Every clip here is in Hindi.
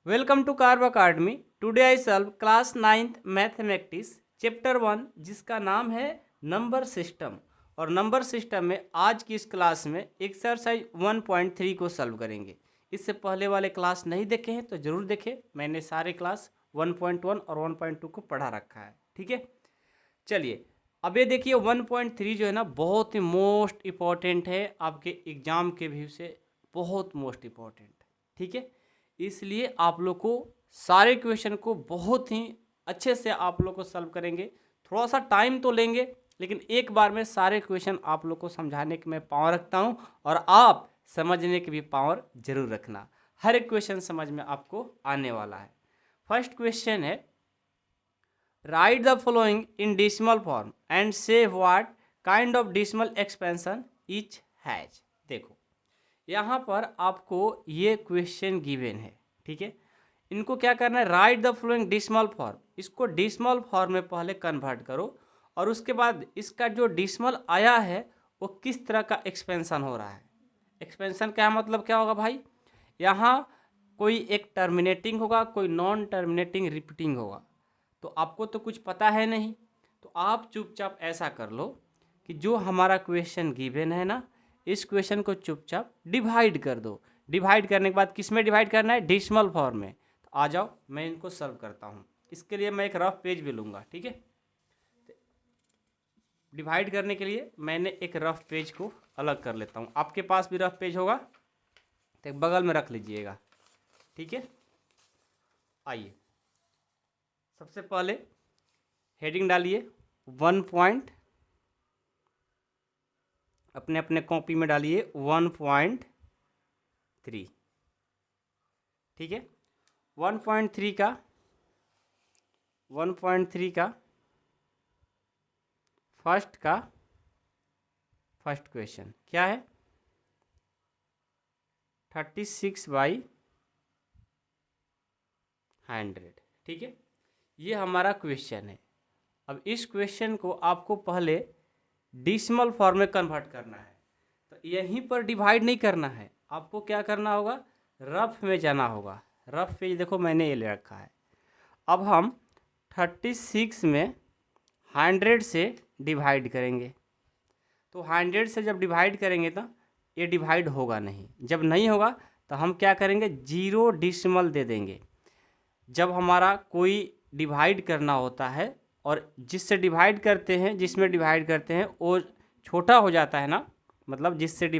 Welcome to Carve academy. Today I solve class 9th mathematics chapter 1 जिसका नाम है नंबर सिस्टम। और नंबर सिस्टम में आज की इस क्लास में एक्सरसाइज 1.3 को सॉल्व करेंगे। इससे पहले वाले क्लास नहीं देखे हैं तो ज़रूर देखें। मैंने सारे क्लास 1.1 और 1.2 को पढ़ा रखा है। ठीक है, चलिए अब ये देखिए 1.3 जो है ना बहुत ही मोस्ट इम्पॉर्टेंट है, आपके एग्जाम के व्यू से बहुत मोस्ट इम्पॉर्टेंट। ठीक है, इसलिए आप लोग को सारे क्वेश्चन को बहुत ही अच्छे से आप लोग को सॉल्व करेंगे। थोड़ा सा टाइम तो लेंगे लेकिन एक बार में सारे क्वेश्चन आप लोग को समझाने की मैं पावर रखता हूँ और आप समझने की भी पावर जरूर रखना। हर एक क्वेश्चन समझ में आपको आने वाला है। फर्स्ट क्वेश्चन है, write the following in decimal form and say what kind of decimal expansion each has. देखो यहाँ पर आपको ये क्वेश्चन गिवन है। ठीक है, इनको क्या करना है, write the following decimal form, इसको डेसिमल फॉर्म में पहले कन्वर्ट करो और उसके बाद इसका जो डेसिमल आया है वो किस तरह का एक्सपेंशन हो रहा है। एक्सपेंशन क्या मतलब क्या होगा भाई, यहाँ कोई एक टर्मिनेटिंग होगा, कोई नॉन टर्मिनेटिंग रिपीटिंग होगा। तो आपको तो कुछ पता है नहीं, तो आप चुपचाप ऐसा कर लो कि जो हमारा क्वेश्चन गिवन है ना, इस क्वेश्चन को चुपचाप डिवाइड कर दो। डिवाइड करने के बाद किस में डिवाइड करना है, डेसिमल फॉर्म में। तो आ जाओ मैं इनको सॉल्व करता हूँ। इसके लिए मैं एक रफ पेज भी लूँगा। ठीक है, डिवाइड करने के लिए मैंने एक रफ पेज को अलग कर लेता हूँ। आपके पास भी रफ पेज होगा तो एक बगल में रख लीजिएगा। ठीक है, आइए सबसे पहले हेडिंग डालिए 1 पॉइंट, अपने अपने कॉपी में डालिए 1.3। ठीक है, 1.3 का 1.3 का फर्स्ट क्वेश्चन क्या है, 36/100। ठीक है, ये हमारा क्वेश्चन है। अब इस क्वेश्चन को आपको पहले डेसिमल फॉर्म में कन्वर्ट करना है। तो यहीं पर डिवाइड नहीं करना है, आपको क्या करना होगा, रफ में जाना होगा। रफ पेज देखो मैंने ये ले रखा है। अब हम 36 में 100 से डिवाइड करेंगे। तो 100 से जब डिवाइड करेंगे तो ये डिवाइड होगा नहीं। जब नहीं होगा तो हम क्या करेंगे, 0 डेसिमल दे देंगे। जब हमारा कोई डिवाइड करना होता है और जिससे डिवाइड करते हैं, जिसमें डिवाइड करते हैं वो छोटा हो जाता है ना, मतलब जिसमें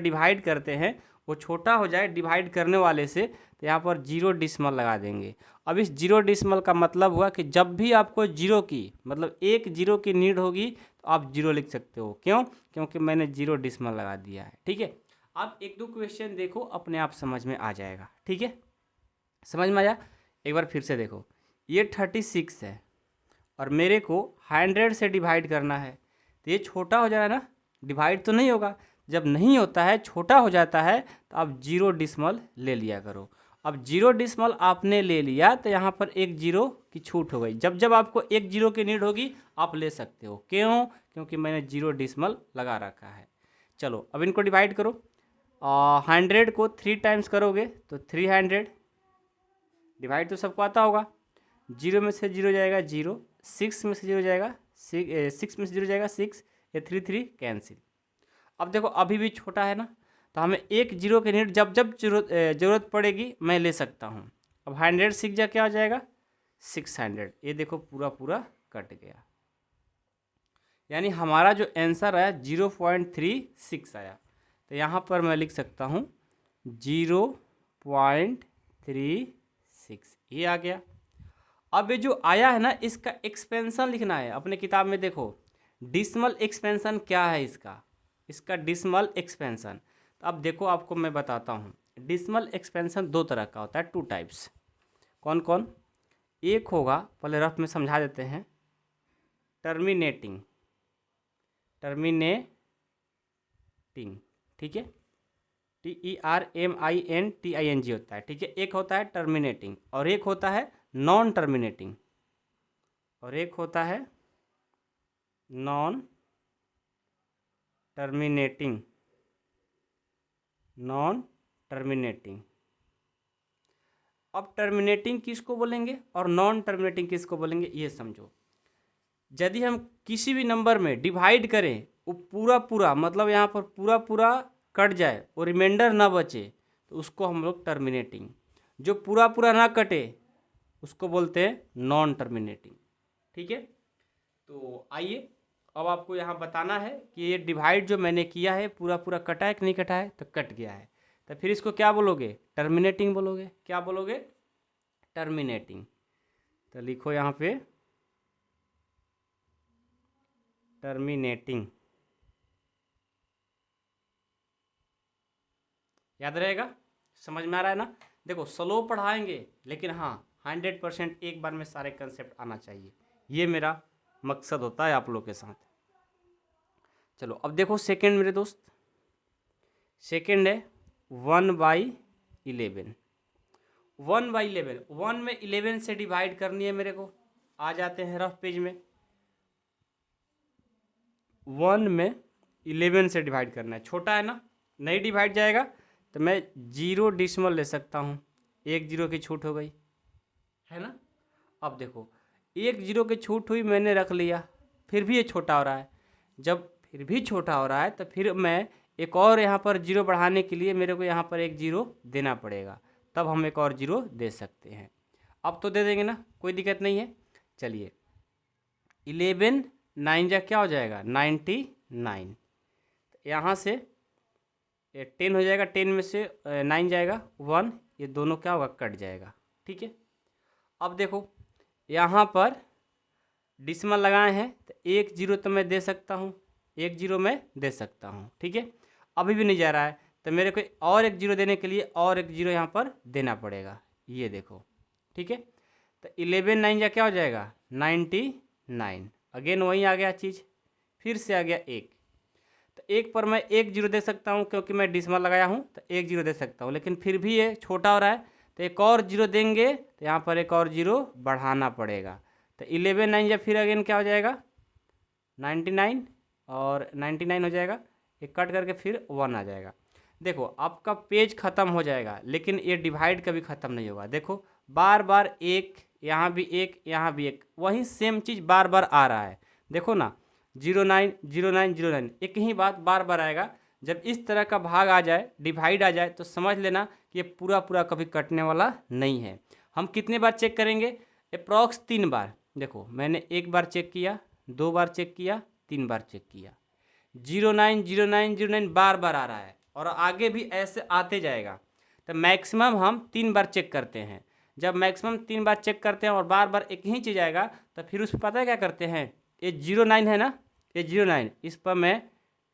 डिवाइड करते हैं वो छोटा हो जाए डिवाइड करने वाले से, तो यहाँ पर 0 डेसिमल लगा देंगे। अब इस 0 डेसिमल का मतलब हुआ कि जब भी आपको 0 की मतलब एक 0 की नीड होगी तो आप 0 लिख सकते हो। क्यों? क्योंकि मैंने 0 डेसिमल लगा दिया है। ठीक है, आप एक दो क्वेश्चन देखो, अपने आप समझ में आ जाएगा। ठीक है, समझ में आया? एक बार फिर से देखो, ये 36 है और मेरे को 100 से डिवाइड करना है, तो ये छोटा हो जाएगा ना, डिवाइड तो नहीं होगा। जब नहीं होता है, छोटा हो जाता है, तो आप 0 डेसिमल ले लिया करो। अब 0 डेसिमल आपने ले लिया तो यहाँ पर एक 0 की छूट हो गई। जब जब आपको एक 0 की नीड होगी आप ले सकते हो। क्यों? क्योंकि मैंने 0 डेसिमल लगा रखा है। चलो अब इनको डिवाइड करो। 100 को 3 टाइम्स करोगे तो 300, डिवाइड तो सबको आता होगा। 0 में से 0 जाएगा 0, 6 में से 0 जाएगा 6 में से 0 जाएगा 6, ये 3 3 कैंसिल। अब देखो अभी भी छोटा है ना, तो हमें एक 0 के नीड जब जब जरूरत पड़ेगी मैं ले सकता हूँ। अब 100 6 जा क्या हो जाएगा 600, ये देखो पूरा पूरा कट गया। यानी हमारा जो आंसर आया 0.36 आया। तो यहाँ पर मैं लिख सकता हूँ 0.36, ये आ गया। अब ये जो आया है ना, इसका एक्सपेंशन लिखना है। अपने किताब में देखो डिसमल एक्सपेंशन क्या है इसका डिसमल एक्सपेंशन। तो अब देखो आपको मैं बताता हूँ, डिसमल एक्सपेंशन दो तरह का होता है, 2 टाइप्स। कौन कौन? एक होगा, पहले रफ में समझा देते हैं, टर्मिनेटिंग। ठीक है, TERMINTING होता है। ठीक है, एक होता है टर्मिनेटिंग और एक होता है नॉन टर्मिनेटिंग, और एक होता है नॉन टर्मिनेटिंग। अब टर्मिनेटिंग किसको बोलेंगे और नॉन टर्मिनेटिंग किसको बोलेंगे ये समझो। यदि हम किसी भी नंबर में डिवाइड करें वो पूरा पूरा मतलब यहाँ पर पूरा पूरा कट जाए और रिमाइंडर ना बचे तो उसको हम लोग टर्मिनेटिंग, जो पूरा पूरा ना कटे उसको बोलते हैं नॉन टर्मिनेटिंग। ठीक है, तो आइए अब आपको यहाँ बताना है कि ये डिवाइड जो मैंने किया है पूरा पूरा कटा है कि नहीं कटा है, तो कट गया है, तो फिर इसको क्या बोलोगे, टर्मिनेटिंग बोलोगे। क्या बोलोगे, टर्मिनेटिंग। तो लिखो यहाँ पे टर्मिनेटिंग, याद रहेगा, समझ में आ रहा है ना। देखो स्लो पढ़ाएंगे लेकिन हाँ 100% एक बार में सारे कंसेप्ट आना चाहिए, ये मेरा मकसद होता है आप लोग के साथ। चलो अब देखो सेकंड मेरे दोस्त, सेकंड है 1/11। 1/11, 1 में 11 से डिवाइड करनी है मेरे को। आ जाते हैं रफ पेज में। 1 में 11 से डिवाइड करना है, छोटा है ना, नहीं डिवाइड जाएगा तो मैं 0 डिसिमल ले सकता हूँ, 1 0 की छूट हो गई है ना। अब देखो 1 0 की छूट हुई, मैंने रख लिया, फिर भी ये छोटा हो रहा है। जब फिर भी छोटा हो रहा है तो फिर मैं एक और यहाँ पर 0 बढ़ाने के लिए मेरे को यहाँ पर 1 0 देना पड़ेगा, तब हम एक और 0 दे सकते हैं। अब तो दे देंगे ना, कोई दिक्कत नहीं है। चलिए 11 9 जा क्या हो जाएगा 99, यहाँ से 10 हो जाएगा, 10 में से 9 जाएगा 1, ये दोनों क्या होगा कट जाएगा। ठीक है, अब देखो यहाँ पर डिसिमल लगाए हैं तो 1 0 तो मैं दे सकता हूँ, 1 0 मैं दे सकता हूँ। ठीक है, अभी भी नहीं जा रहा है तो मेरे को और 1 0 देने के लिए और 1 0 यहाँ पर देना पड़ेगा, ये देखो। ठीक है, तो 11 9 जा क्या हो जाएगा 99, अगेन वहीं आ गया चीज़, फिर से आ गया 1, तो 1 पर मैं 1 0 दे सकता हूँ क्योंकि मैं डिसिमल लगाया हूँ तो 1 0 दे सकता हूँ, लेकिन फिर भी ये छोटा हो रहा है तो एक और 0 देंगे तो यहाँ पर एक और 0 बढ़ाना पड़ेगा। तो 11 9 जब फिर अगेन क्या हो जाएगा 99 और 99 हो जाएगा, एक कट करके फिर 1 आ जाएगा। देखो आपका पेज ख़त्म हो जाएगा लेकिन ये डिवाइड कभी ख़त्म नहीं होगा। देखो बार बार एक, यहाँ भी एक, यहाँ भी एक, वही सेम चीज़ बार बार आ रहा है। देखो ना 09 09 09, एक ही बात बार बार आएगा। जब इस तरह का भाग आ जाए, डिवाइड आ जाए, तो समझ लेना कि ये पूरा पूरा कभी कटने वाला नहीं है। हम कितने बार चेक करेंगे, अप्रॉक्स 3 बार। देखो मैंने 1 बार चेक किया, 2 बार चेक किया, 3 बार चेक किया, 09 09 09 बार बार आ रहा है और आगे भी ऐसे आते जाएगा। तो मैक्सिमम हम 3 बार चेक करते हैं। जब मैक्सिमम 3 बार चेक करते हैं और बार बार एक ही चीज़ आएगा तो फिर उस पर पता है क्या करते हैं, ये 09 है ना, ये 09, इस पर मैं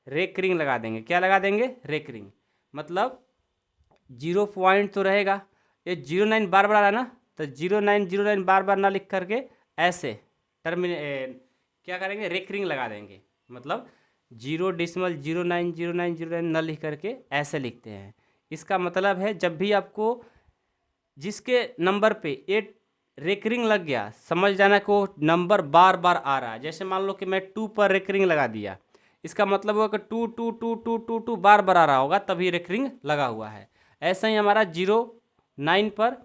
रेकरिंग लगा देंगे। क्या लगा देंगे, रेकरिंग, मतलब 0 पॉइंट तो रहेगा। ये 09 बार बार आ रहा है ना, तो 09 09 बार बार ना लिख करके ऐसे क्या करेंगे, रेकरिंग लगा देंगे। मतलब 0 डिसिमल 09 09 09 न लिख करके ऐसे लिखते हैं। इसका मतलब है जब भी आपको जिसके नंबर पे ये रेकरिंग लग गया, समझ जाना को नंबर बार बार आ रहा है। जैसे मान लो कि मैं 2 पर रेकरिंग लगा दिया, इसका मतलब होगा कि 2 2 2 2 2 2 बार बार आ रहा होगा, तभी रेकरिंग लगा हुआ है। ऐसा ही हमारा 09 पर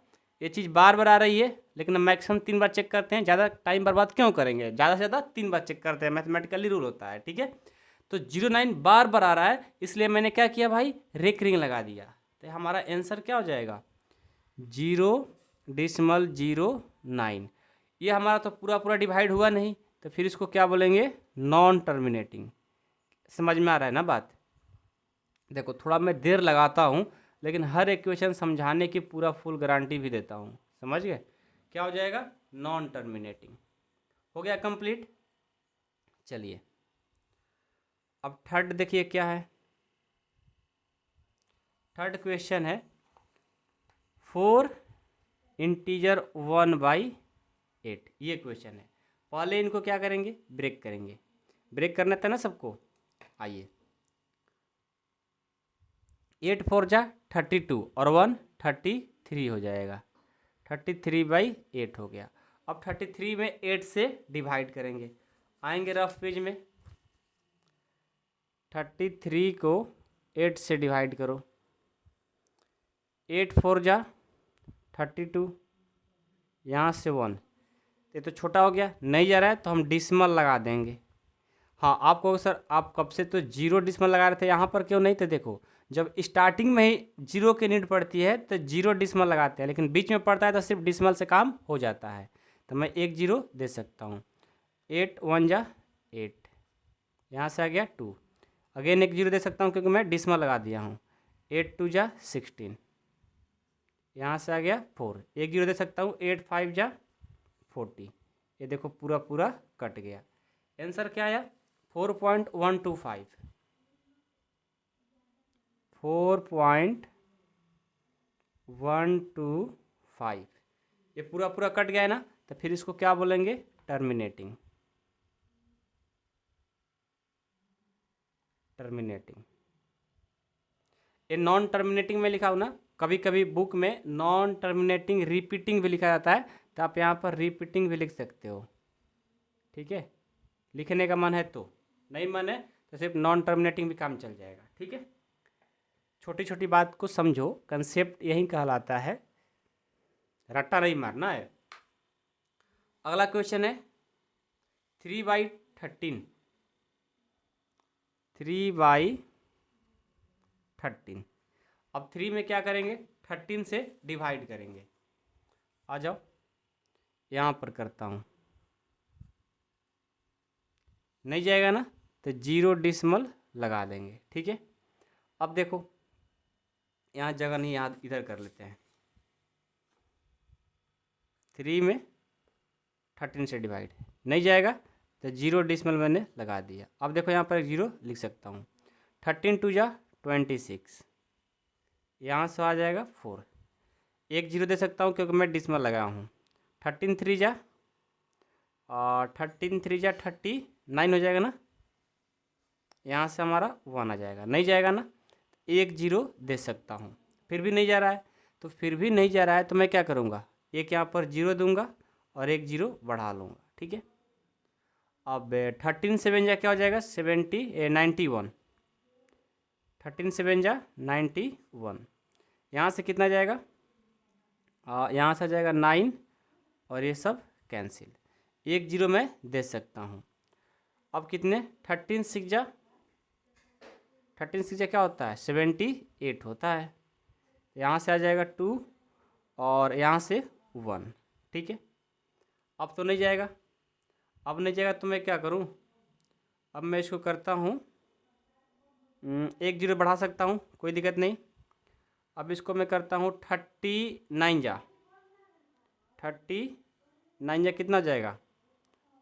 ये चीज़ बार बार आ रही है, लेकिन मैक्सिमम 3 बार चेक करते हैं। ज़्यादा टाइम बर्बाद क्यों करेंगे, ज़्यादा से ज़्यादा 3 बार चेक करते हैं, मैथमेटिकली रूल होता है। ठीक है, तो 09 बार बार आ रहा है, इसलिए मैंने क्या किया भाई, रेकरिंग लगा दिया। तो हमारा आंसर क्या हो जाएगा 0.09। ये हमारा तो पूरा पूरा डिवाइड हुआ नहीं, तो फिर इसको क्या बोलेंगे, नॉन टर्मिनेटिंग। समझ में आ रहा है ना बात। देखो थोड़ा मैं देर लगाता हूँ लेकिन हर इक्वेशन समझाने की पूरा फुल गारंटी भी देता हूँ। समझ गए, क्या हो जाएगा, नॉन टर्मिनेटिंग। हो गया कंप्लीट। चलिए अब थर्ड देखिए क्या है। थर्ड क्वेश्चन है 4 इंटीजर 1/8, ये क्वेश्चन है। पहले इनको क्या करेंगे, ब्रेक करेंगे। ब्रेक करना था ना सबको, आइए 8 4 जा 32 और 1 33 हो जाएगा, 33/8 हो गया। अब 33 में 8 से डिवाइड करेंगे, आएंगे रफ पेज में। 33 को 8 से डिवाइड करो, 8 4 जा 32, यहाँ से 1, ये तो छोटा हो गया, नहीं जा रहा है तो हम डिसमल लगा देंगे। हाँ, आपको सर आप कब से तो 0 डिसमल लगा रहे थे, यहाँ पर क्यों नहीं थे? देखो, जब स्टार्टिंग में ही 0 की नीड पड़ती है तो 0 डिसमल लगाते हैं, लेकिन बीच में पड़ता है तो सिर्फ डिसमल से काम हो जाता है। तो मैं 1 0 दे सकता हूँ। 8 1 जा 8, यहाँ से आ गया 2, अगेन 1 0 दे सकता हूँ क्योंकि मैं डिसमल लगा दिया हूँ। 8 2 जा 16, यहाँ से आ गया 4, 1 0 दे सकता हूँ। 8 5 जा 40, ये देखो पूरा पूरा कट गया। आंसर क्या आया? 4.125, 4.125, ये पूरा पूरा कट गया है ना, तो फिर इसको क्या बोलेंगे? टर्मिनेटिंग। टर्मिनेटिंग, ये नॉन टर्मिनेटिंग में लिखा हो ना, कभी कभी बुक में नॉन टर्मिनेटिंग रिपीटिंग भी लिखा जाता है, तो आप यहाँ पर रिपीटिंग भी लिख सकते हो। ठीक है, लिखने का मन है तो, नहीं मन है तो सिर्फ नॉन टर्मिनेटिंग भी काम चल जाएगा। ठीक है, छोटी छोटी बात को समझो, कंसेप्ट यही कहलाता है, रट्टा नहीं मारना है। अगला क्वेश्चन है 3/13, 3/13। अब 3 में क्या करेंगे? 13 से डिवाइड करेंगे। आ जाओ, यहाँ पर करता हूँ, नहीं जाएगा ना तो 0 डिसमल लगा देंगे। ठीक है, अब देखो यहाँ जगह नहीं, याद इधर कर लेते हैं। 3 में 13 से डिवाइड नहीं जाएगा तो 0 डिसमल मैंने लगा दिया। अब देखो यहाँ पर 0 लिख सकता हूँ। 13 2 जा 26, यहाँ से आ जाएगा 4, 1 0 दे सकता हूँ क्योंकि मैं डिसमल लगाया हूँ। 13 3 जा 39 हो जाएगा ना, यहाँ से हमारा 1 आ जाएगा, नहीं जाएगा ना, 1 0 दे सकता हूँ, फिर भी नहीं जा रहा है। तो फिर भी नहीं जा रहा है तो मैं क्या करूँगा? एक यहाँ पर 0 दूंगा और 1 0 बढ़ा लूँगा। ठीक है, अब 13 7 जा क्या हो जाएगा? 91, 13 7 जा 91, यहाँ से कितना जाएगा? यहाँ से आ जाएगा 9 और ये सब कैंसिल, 1 0 मैं दे सकता हूँ। अब कितने? 13 6 जा क्या होता है? 78 होता है, यहाँ से आ जाएगा 2 और यहाँ से 1। ठीक है, अब तो नहीं जाएगा, अब नहीं जाएगा तो मैं क्या करूँ? अब मैं इसको करता हूँ, 1 0 बढ़ा सकता हूँ, कोई दिक्कत नहीं। अब इसको मैं करता हूँ 39 जा कितना जाएगा?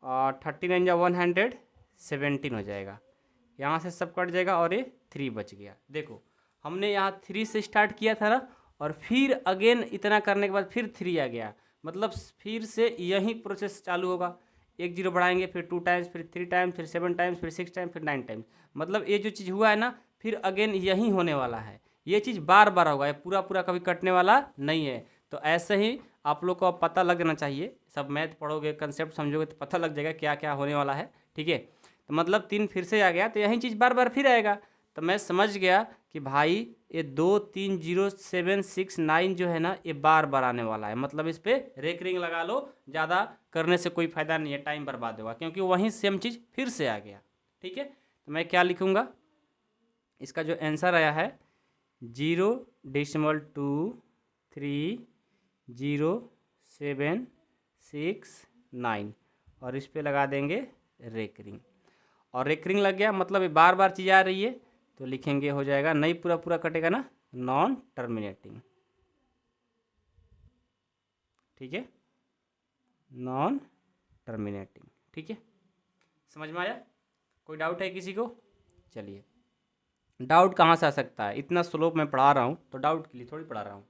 39 जा 117 हो जाएगा, यहाँ से सब कट जाएगा और ये 3 बच गया। देखो, हमने यहाँ 3 से स्टार्ट किया था ना, और फिर अगेन इतना करने के बाद फिर 3 आ गया, मतलब फिर से यही प्रोसेस चालू होगा। 1 0 बढ़ाएंगे, फिर 2 टाइम्स, फिर 3 टाइम्स, फिर 7 टाइम्स, फिर 6 टाइम्स, फिर 9 टाइम्स, मतलब ये जो चीज़ हुआ है ना, फिर अगेन यही होने वाला है। ये चीज़ बार बार होगा, ये पूरा पूरा कभी कटने वाला नहीं है। तो ऐसे ही आप लोग को अब पता लग जाना चाहिए, सब मैथ पढ़ोगे, कंसेप्ट समझोगे तो पता लग जाएगा क्या क्या होने वाला है। ठीक है, तो मतलब 3 फिर से आ गया तो यही चीज़ बार बार फिर आएगा। तो मैं समझ गया कि भाई ये 2 3 0 7 6 9 जो है ना, ये बार बार आने वाला है, मतलब इस पर रेकरिंग लगा लो, ज़्यादा करने से कोई फ़ायदा नहीं है, टाइम बर्बाद होगा, क्योंकि वहीं सेम चीज़ फिर से आ गया। ठीक है, तो मैं क्या लिखूँगा? इसका जो आंसर आया है 0.230769, और इस पे लगा देंगे रेकरिंग, और रेकरिंग लग गया, मतलब ये बार बार चीज़ आ रही है, तो लिखेंगे हो जाएगा, नहीं पूरा पूरा कटेगा ना, नॉन टर्मिनेटिंग। ठीक है, नॉन टर्मिनेटिंग। ठीक है, समझ में आया? कोई डाउट है किसी को? चलिए, डाउट कहाँ से आ सकता है? इतना स्लो मैं पढ़ा रहा हूँ तो डाउट के लिए थोड़ी पढ़ा रहा हूँ।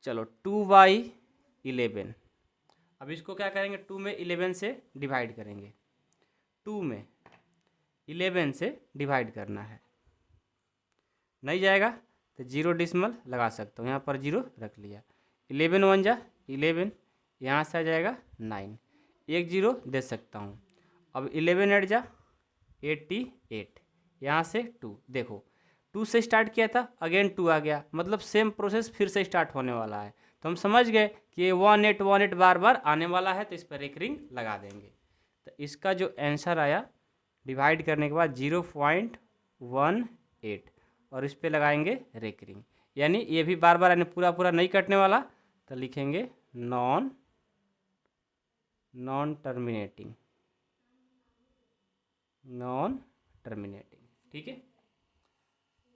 चलो 2/11, अब इसको क्या करेंगे? 2 में 11 से डिवाइड करेंगे, 2 में 11 से डिवाइड करना है, नहीं जाएगा तो 0 डिसमल लगा सकता हूँ, यहाँ पर 0 रख लिया। 11 1 जा 11, यहाँ से आ जाएगा 9, 1 0 दे सकता हूँ। अब 11 8 जा 88, यहाँ से 2, देखो 2 से स्टार्ट किया था, अगेन 2 आ गया, मतलब सेम प्रोसेस फिर से स्टार्ट होने वाला है। तो हम समझ गए कि ये 1818 बार बार आने वाला है, तो इस पर रेकरिंग लगा देंगे। तो इसका जो आंसर आया डिवाइड करने के बाद 0.18 और इस पे लगाएंगे रेकरिंग, यानी ये भी बार बार यानी पूरा पूरा नहीं कटने वाला, तो लिखेंगे नॉन टर्मिनेटिंग, ठीक है।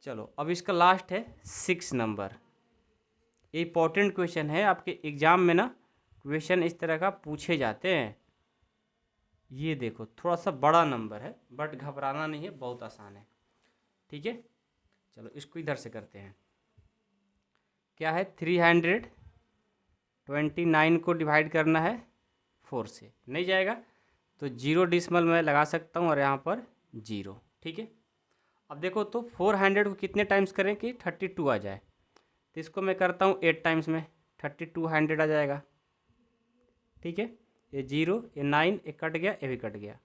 चलो अब इसका लास्ट है 6 नंबर। ये इंपॉर्टेंट क्वेश्चन है, आपके एग्जाम में ना क्वेश्चन इस तरह का पूछे जाते हैं। ये देखो थोड़ा सा बड़ा नंबर है, बट घबराना नहीं है, बहुत आसान है, ठीक है। चलो इसको इधर से करते हैं। क्या है, 329 को डिवाइड करना है 4 से, नहीं जाएगा तो 0 डिसिमल में लगा सकता हूँ और यहाँ पर 0, ठीक है। अब देखो तो 400 को कितने टाइम्स करें कि 32 आ जाए, तो इसको मैं करता हूँ 8 टाइम्स में, 3200 आ जाएगा, ठीक है। ये 0, ये 9, ये कट गया, ये भी कट गया।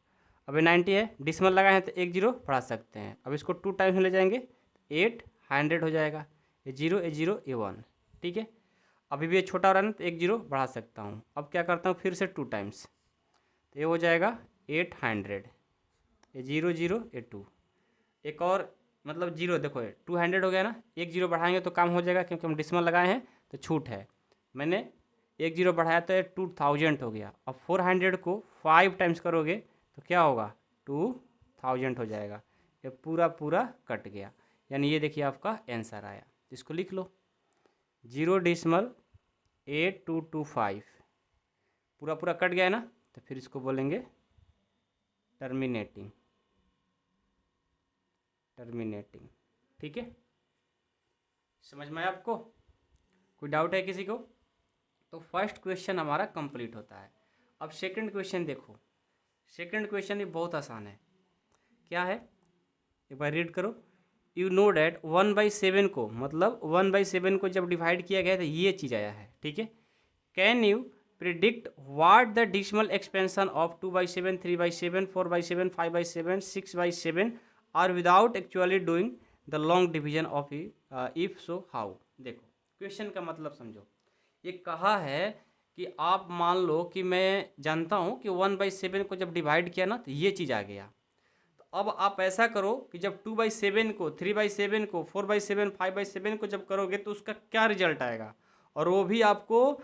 अब ये 90 है, डिसिमल लगाए हैं तो 1 0 बढ़ा सकते हैं। अब इसको 2 टाइम्स में ले जाएंगे 800 हो जाएगा। ये 0, ये 0, ये 1, ठीक है। अभी भी ये छोटा हो रहा है ना, तो 1 0 बढ़ा सकता हूँ। अब क्या करता हूँ फिर से 2 टाइम्स, तो ये हो जाएगा 800, ये 0 0, ये 2, एक और मतलब 0, देखो ये 200 हो गया ना, 1 0 बढ़ाएंगे तो काम हो जाएगा, क्योंकि हम डिसिमल लगाए हैं तो छूट है। मैंने 1 0 बढ़ाया तो ये 2000 हो गया। अब 400 को 5 टाइम्स करोगे तो क्या होगा, 2000 हो जाएगा। ये पूरा पूरा कट गया, यानी ये देखिए आपका आंसर आया। इसको लिख लो 0.8225, पूरा पूरा कट गया है ना, तो फिर इसको बोलेंगे टर्मिनेटिंग, ठीक है। समझ में आया आपको? कोई डाउट है किसी को? तो फर्स्ट क्वेश्चन हमारा कंप्लीट होता है। अब सेकंड क्वेश्चन देखो, सेकंड क्वेश्चन भी बहुत आसान है। क्या है, एक बार रीड करो। यू नो डैट 1/7 को, मतलब 1/7 को जब डिवाइड किया गया तो ये चीज़ आया है, ठीक है। Can you predict what the decimal expansion of 2/7, 3/7, 4/7, 5/7, 6/7 are without actually doing the long division of if so how. देखो क्वेश्चन का मतलब समझो। ये कहा है कि आप मान लो कि मैं जानता हूँ कि 1/7 को जब डिवाइड किया ना तो ये चीज़ आ गया। तो अब आप ऐसा करो कि जब 2/7 को, 3/7 को, 4/7, 5/7 को जब करोगे तो उसका क्या रिजल्ट आएगा, और वो भी आपको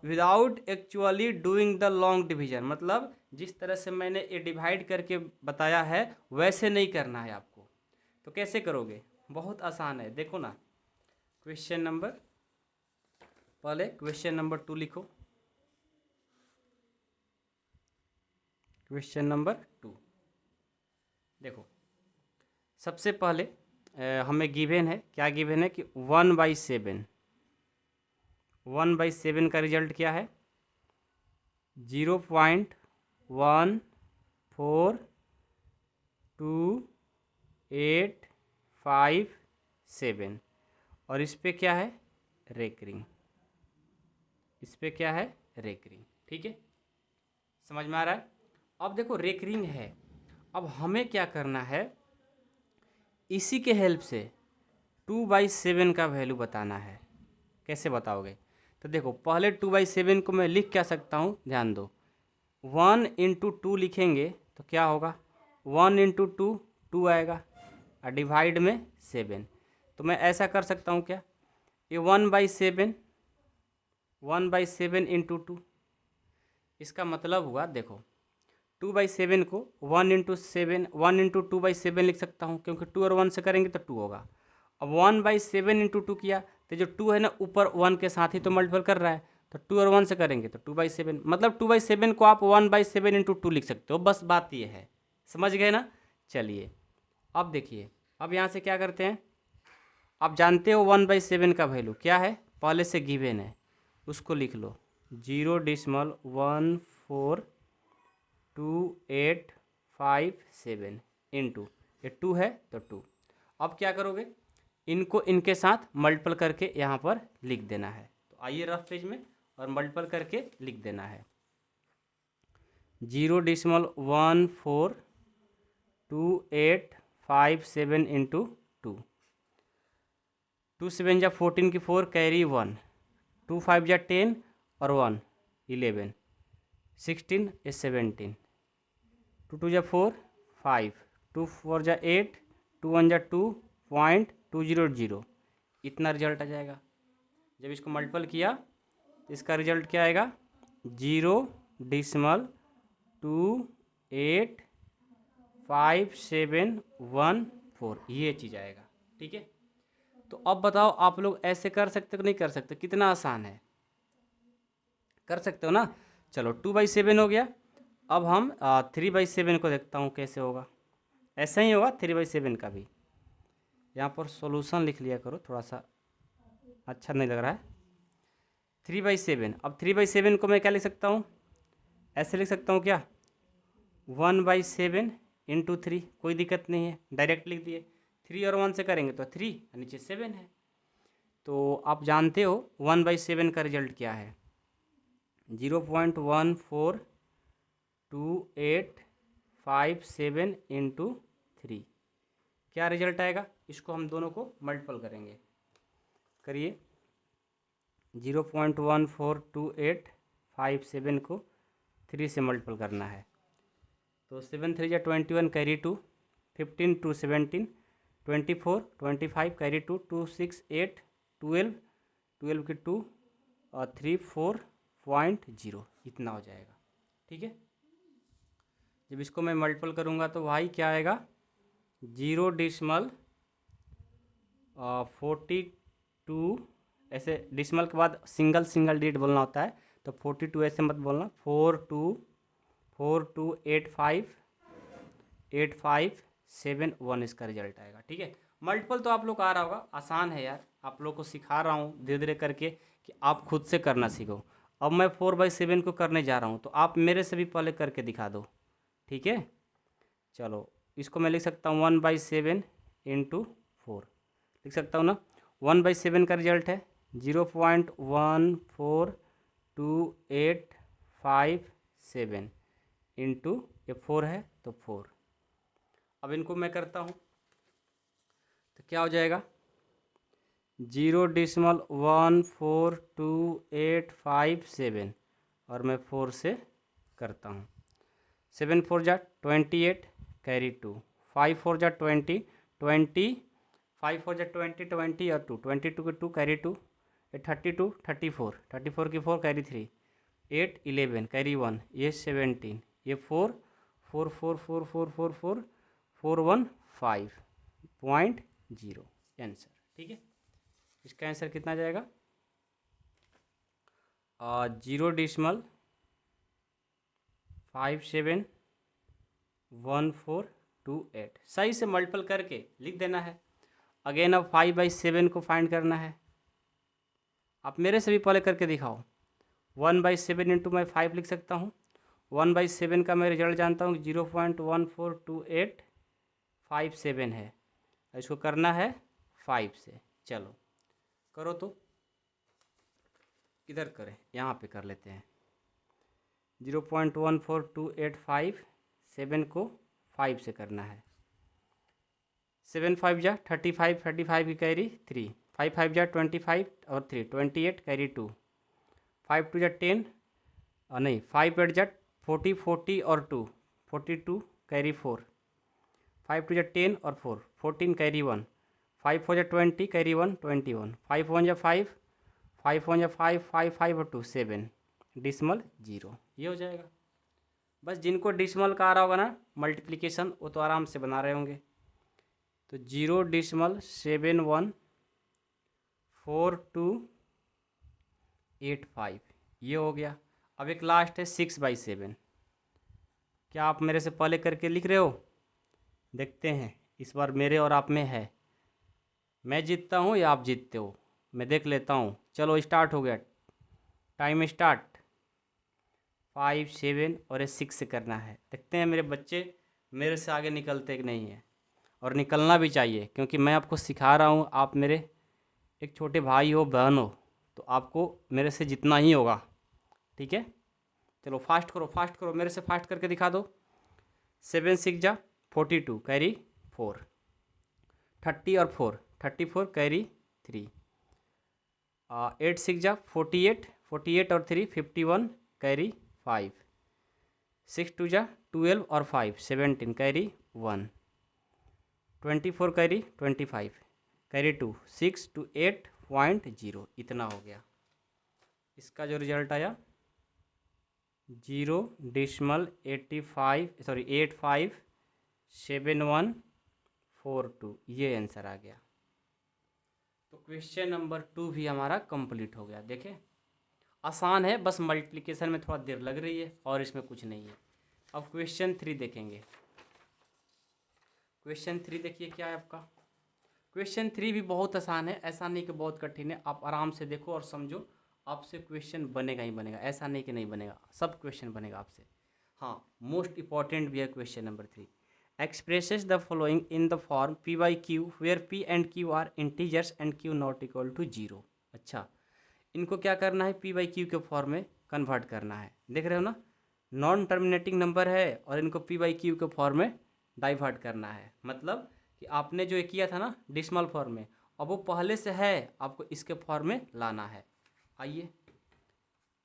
without actually doing the long division, मतलब जिस तरह से मैंने ये डिवाइड करके बताया है वैसे नहीं करना है आपको। तो कैसे करोगे, बहुत आसान है, देखो ना। क्वेश्चन नंबर, पहले क्वेश्चन नंबर 2 लिखो। क्वेश्चन नंबर 2 देखो, सबसे पहले हमें गिवन है, क्या गिवन है कि 1/7 का रिजल्ट क्या है, 0.142857 और इस पे क्या है, रेकरिंग, इस पे क्या है, रेकरिंग, ठीक है। समझ में आ रहा है? अब देखो रेकरिंग है, अब हमें क्या करना है, इसी के हेल्प से 2/7 का वैल्यू बताना है। कैसे बताओगे, तो देखो पहले 2/7 को मैं लिख क्या सकता हूँ, ध्यान दो। 1 × 2 लिखेंगे तो क्या होगा, 1 × 2 2 आएगा और डिवाइड में 7। तो मैं ऐसा कर सकता हूँ क्या, ये 1/7 × 2, इसका मतलब हुआ, देखो 2/7 को 1 × 7, 1 × 2/7 लिख सकता हूँ, क्योंकि 2 और 1 से करेंगे तो 2 होगा। अब 1/7 × 2 किया तो जो 2 है ना ऊपर 1 के साथ ही तो मल्टीपल कर रहा है, तो 2 और 1 से करेंगे तो 2/7, मतलब 2/7 को आप 1/7 × 2 लिख सकते हो। बस बात ये है, समझ गए ना। चलिए अब देखिए, अब यहाँ से क्या करते हैं, आप जानते हो 1/7 का वैल्यू क्या है, पहले से गिवन है, उसको लिख लो 0.142857 इंटू, ये 2 है तो 2। अब क्या करोगे, इनको इनके साथ मल्टीपल करके यहाँ पर लिख देना है। तो आइए रफ पेज में और मल्टीपल करके लिख देना है 0.142857 इंटू 2, 2 7 जा 14 की 4 कैरी 1, 2 5 जा 10 और 1 11, 16 is 17, 2 2 जा 4 5, 2 4 जा 8, 2 1 जा 2.200, इतना रिजल्ट आ जाएगा। जब इसको मल्टीपल किया तो इसका रिजल्ट क्या आएगा 0.285714, ये चीज़ आएगा। ठीक है, तो अब बताओ आप लोग ऐसे कर सकते हो कि नहीं कर सकते? कितना आसान है, कर सकते हो ना। चलो 2/7 हो गया। अब हम 3/7 को देखता हूँ कैसे होगा। ऐसा ही होगा 3/7 का भी। यहाँ पर सॉल्यूशन लिख लिया करो, थोड़ा सा अच्छा नहीं लग रहा है। 3/7, अब 3/7 को मैं क्या लिख सकता हूँ? ऐसे लिख सकता हूँ क्या, 1/7 इंटू 3, कोई दिक्कत नहीं है, डायरेक्ट लिख दिए। 3 और 1 से करेंगे तो 3, नीचे 7 है। तो आप जानते हो 1/7 का रिजल्ट क्या है, 0.142857 इंटू 3। क्या रिजल्ट आएगा? इसको हम दोनों को मल्टीपल करेंगे। करिए, 0.142857 को 3 से मल्टीपल करना है। तो 7 3 जा 21 कैरी 2, 15 2 17, 24 25 कैरी 2, 2 6 8 12, 12 की 2 और 3 4.0, इतना हो जाएगा। ठीक है, जब इसको मैं मल्टीपल करूँगा तो भाई क्या आएगा 0.42, ऐसे डिसमल के बाद सिंगल डिजिट बोलना होता है, तो 42 ऐसे मत बोलना, 428571 इसका रिजल्ट आएगा। ठीक है, मल्टीपल तो आप लोग को आ रहा होगा, आसान है यार, आप लोग को सिखा रहा हूँ धीरे धीरे करके कि आप खुद से करना सीखो। अब मैं 4/7 को करने जा रहा हूँ, तो आप मेरे से भी पहले करके दिखा दो। ठीक है, चलो इसको मैं लिख सकता हूँ 1/7 इंटू 4, लिख सकता हूँ ना। 1/7 का रिजल्ट है 0.14287 इंटू ये 4 है तो 4। अब इनको मैं करता हूँ तो क्या हो जाएगा 0.14287, और मैं 4 से करता हूँ। 7 4 जा 28 कैरी 2, 5 4 जा 20 20, 5 4 जा 20 20 और 2 22 के 2 कैरी 2, 32 34 34 की 4 कैरी 3, 8 11 कैरी 1, ये 17, ये 4 4 4 4 4 4 4 415.0 आंसर। ठीक है, इसका आंसर कितना जाएगा 0.571428। सही से मल्टीपल करके लिख देना है। अगेन अब 5/7 को फाइंड करना है। आप मेरे से भी पहले करके दिखाओ। 1/7 इंटू मैं 5 लिख सकता हूँ। 1/7 का मैं रिजल्ट जानता हूँ 0.142857 है। इसको करना है 5 से। चलो करो तो, किधर करें, यहाँ पे कर लेते हैं। 0.14287 को 5 से करना है। 7 5 जा 35 35 की कैरी 3, 5 5 जा 25 और 3 28 कैरी 2, 5 2 जा 10 और नहीं 5 8 जा 40 40 और 2 42 कैरी 4, 5 2 जा 10 और 4 14 कैरी 1, 5 4 जा 20 कैरी 1 21, 5 1 जा 5 5 1 जा 5 5 5 और 2 7, डिसमल 0, ये हो जाएगा। बस जिनको डिसमल का आ रहा होगा ना मल्टीप्लिकेशन, वो तो आराम से बना रहे होंगे। तो 0.714285 ये हो गया। अब एक लास्ट है 6/7। क्या आप मेरे से पहले करके लिख रहे हो? देखते हैं इस बार मेरे और आप में है, मैं जीतता हूँ या आप जीतते हो, मैं देख लेता हूँ। चलो स्टार्ट हो गया, टाइम स्टार्ट। 5 7 और 6 से करना है। देखते हैं मेरे बच्चे मेरे से आगे निकलते कि नहीं है, और निकलना भी चाहिए, क्योंकि मैं आपको सिखा रहा हूँ। आप मेरे एक छोटे भाई हो, बहन हो, तो आपको मेरे से जितना ही होगा। ठीक है, चलो फास्ट करो, मेरे से फास्ट करके दिखा दो। 7 6 जा 42 कैरी 4, 30 और 4 34 कैरी 3, 8 6 जा 48, 48 और 3 51 कैरी 5, 6 2 जा 12 और 5 17 कैरी 1, 24 कैरी 25 कैरी 2, 6 to 8.0 इतना हो गया। इसका जो रिजल्ट आया 0.857142 ये आंसर आ गया। तो क्वेश्चन नंबर 2 भी हमारा कंप्लीट हो गया। देखें आसान है, बस मल्टीप्लिकेशन में थोड़ा देर लग रही है और इसमें कुछ नहीं है। अब क्वेश्चन 3 देखेंगे। क्वेश्चन 3 देखिए क्या है आपका। क्वेश्चन 3 भी बहुत आसान है, ऐसा नहीं कि बहुत कठिन है। आप आराम से देखो और समझो, आपसे क्वेश्चन बनेगा ही बनेगा, ऐसा नहीं कि नहीं बनेगा, सब क्वेश्चन बनेगा आपसे। हाँ, मोस्ट इंपॉर्टेंट भी है question number 3। Expresses the following in the form p by q where p and q are integers and q not equal to 0। अच्छा, इनको क्या करना है, पी बाई क्यू के फॉर्म में कन्वर्ट करना है। देख रहे हो ना, नॉन टर्मिनेटिंग नंबर है और इनको पी बाई क्यू के फॉर्म में डाइवर्ट करना है। मतलब कि आपने जो किया था ना डेसिमल फॉर्म में, अब वो पहले से है, आपको इसके फॉर्म में लाना है। आइए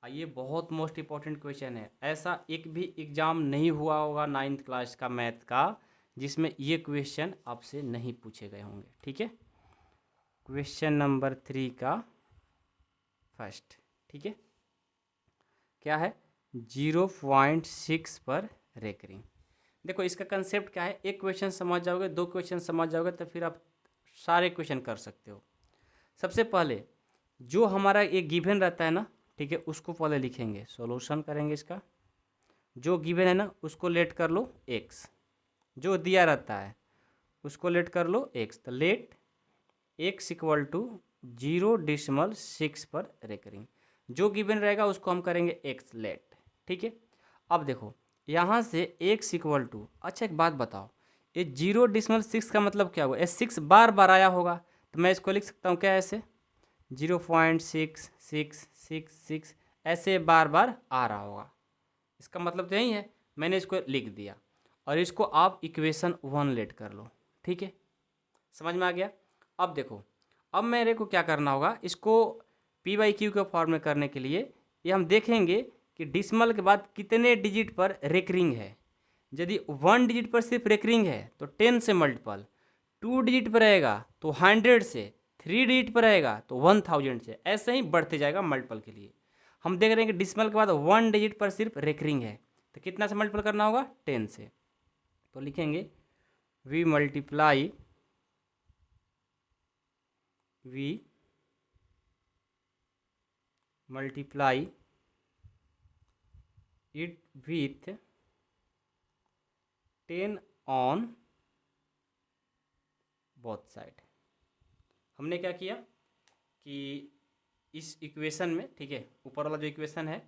आइए, बहुत मोस्ट इंपॉर्टेंट क्वेश्चन है। ऐसा एक भी एग्जाम नहीं हुआ होगा 9th क्लास का मैथ का जिसमें ये क्वेश्चन आपसे नहीं पूछे गए होंगे। ठीक है, क्वेश्चन नंबर 3 का फर्स्ट, ठीक है, क्या है 0.6 पर रेकरिंग। देखो इसका कंसेप्ट क्या है, एक क्वेश्चन समझ जाओगे, 2 क्वेश्चन समझ जाओगे तो फिर आप सारे क्वेश्चन कर सकते हो। सबसे पहले जो हमारा ये गिवन रहता है ना, ठीक है, उसको पहले लिखेंगे, सॉल्यूशन करेंगे इसका। जो गिवन है ना उसको लेट कर लो x, जो दिया रहता है उसको लेट कर लो x। तो लेट x इक्वल टू 0.6 पर रेकरिंग, जो गिवन रहेगा उसको हम करेंगे x लेट। ठीक है, अब देखो यहाँ से x इक्वल टू, अच्छा एक बात बताओ, ये 0.6 का मतलब क्या हुआ, ये 6 बार बार आया होगा, तो मैं इसको लिख सकता हूँ क्या ऐसे 0.6666 ऐसे बार बार आ रहा होगा। इसका मतलब तो यही है, मैंने इसको लिख दिया और इसको आप इक्वेशन 1 लेट कर लो। ठीक है, समझ में आ गया। अब देखो, अब मेरे को क्या करना होगा, इसको पी बाई क्यू के फॉर्म में करने के लिए ये हम देखेंगे कि डिसिमल के बाद कितने डिजिट पर रेकरिंग है। यदि 1 डिजिट पर सिर्फ रेकरिंग है तो 10 से मल्टीपल, 2 डिजिट पर रहेगा तो 100 से, 3 डिजिट पर रहेगा तो 1000 से, ऐसे ही बढ़ते जाएगा मल्टीपल के लिए। हम देख रहे हैं कि डिसिमल के बाद 1 डिजिट पर सिर्फ रेकरिंग है तो कितना से मल्टीपल करना होगा, 10 से। तो लिखेंगे we multiply it with 10 on both side. हमने क्या किया कि इस इक्वेशन में, ठीक है, ऊपर वाला जो इक्वेशन है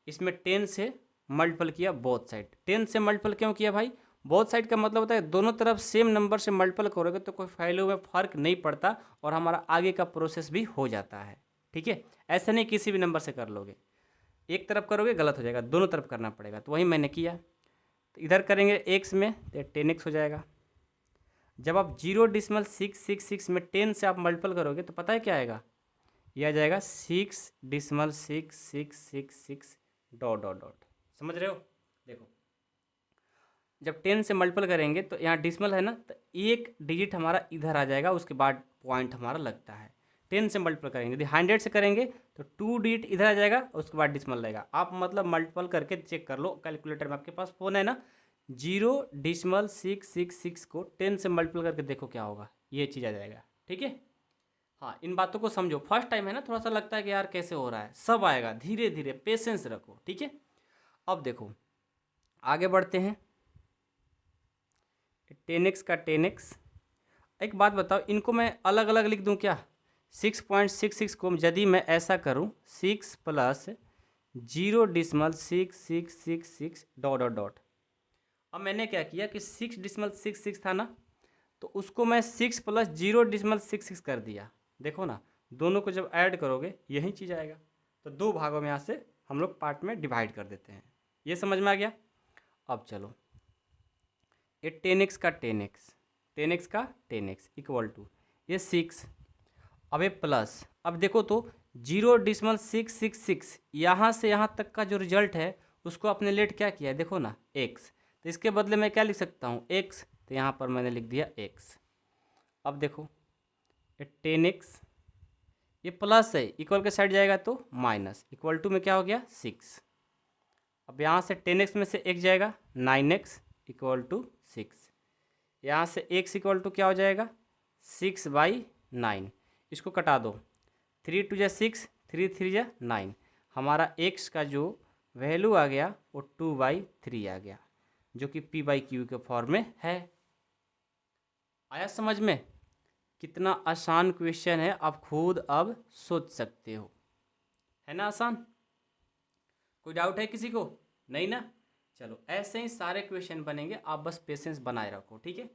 इसमें 10 से मल्टीपल किया बोथ साइड। 10 से मल्टीपल क्यों किया भाई, बोथ साइड का मतलब होता है दोनों तरफ सेम नंबर से मल्टीपल करोगे तो कोई वैल्यू में फ़र्क नहीं पड़ता और हमारा आगे का प्रोसेस भी हो जाता है। ठीक है, ऐसे नहीं किसी भी नंबर से कर लोगे, एक तरफ करोगे गलत हो जाएगा, दोनों तरफ करना पड़ेगा। तो वही मैंने किया। तो इधर करेंगे x में तो 10x हो जाएगा। जब आप 0.666 में 10 से आप मल्टीपल करोगे तो पता है क्या आएगा, यह आ जाएगा 6.6666 डॉट डॉट डॉट। समझ रहे हो, देखो जब 10 से मल्टीपल करेंगे तो यहाँ डिसिमल है ना, तो एक डिजिट हमारा इधर आ जाएगा, उसके बाद पॉइंट हमारा लगता है। 10 से मल्टीपल करेंगे, यदि 100 से करेंगे तो 2 डिजिट इधर आ जाएगा, उसके बाद डिसिमल रहेगा। आप मतलब मल्टीपल करके चेक कर लो, कैलकुलेटर में आपके पास फ़ोन है ना, 0.666 को 10 से मल्टीपल करके देखो क्या होगा, ये चीज़ आ जाएगा। ठीक है, हाँ इन बातों को समझो, फर्स्ट टाइम है ना, थोड़ा सा लगता है कि यार कैसे हो रहा है, सब आएगा धीरे धीरे, पेशेंस रखो। ठीक है, अब देखो आगे बढ़ते हैं। 10x का 10x, एक बात बताओ, इनको मैं अलग अलग लिख दूं क्या, 6.66 को यदि मैं ऐसा करूं 6 प्लस 0.666 डॉट डॉट डॉट। अब मैंने क्या किया कि 6.66 था ना, तो उसको मैं 6 प्लस 0.66 कर दिया। देखो ना, दोनों को जब ऐड करोगे यही चीज़ आएगा। तो 2 भागों में यहाँ से हम लोग पार्ट में डिवाइड कर देते हैं। ये समझ में आ गया। अब चलो ये 10x का 10x इक्वल टू ये 6, अब ये प्लस, अब देखो तो 0.666 यहाँ से यहाँ तक का जो रिजल्ट है उसको आपने लेट क्या किया है, देखो ना x, तो इसके बदले मैं क्या लिख सकता हूँ x, तो यहाँ पर मैंने लिख दिया x। अब देखो ये 10x, ये प्लस है, इक्वल के साइड जाएगा तो माइनस, इक्वल टू में क्या हो गया 6। अब यहाँ से 10x में से एक जाएगा 9x इक्वल टू 6, यहाँ से x इक्वल टू क्या हो जाएगा 6/9, इसको कटा दो, 3 2 जा 6, 3 3 जा 9, हमारा x का जो वैल्यू आ गया वो 2/3 आ गया, जो कि p/q के फॉर्म में है। आया समझ में? कितना आसान क्वेश्चन है, आप खुद अब सोच सकते हो, है ना आसान? कोई डाउट है किसी को? नहीं ना? चलो ऐसे ही सारे क्वेश्चन बनेंगे, आप बस पेशेंस बनाए रखो, ठीक है।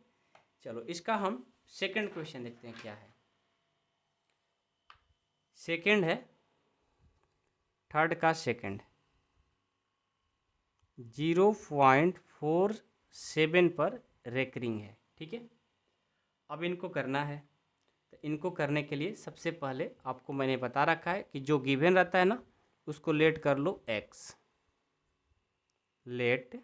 चलो इसका हम सेकंड क्वेश्चन देखते हैं क्या है। सेकंड है, थर्ड का सेकंड, 0.47 पर रेकरिंग है, ठीक है। अब इनको करना है, तो इनको करने के लिए सबसे पहले आपको मैंने बता रखा है कि जो गिवन रहता है ना उसको लेट कर लो x, let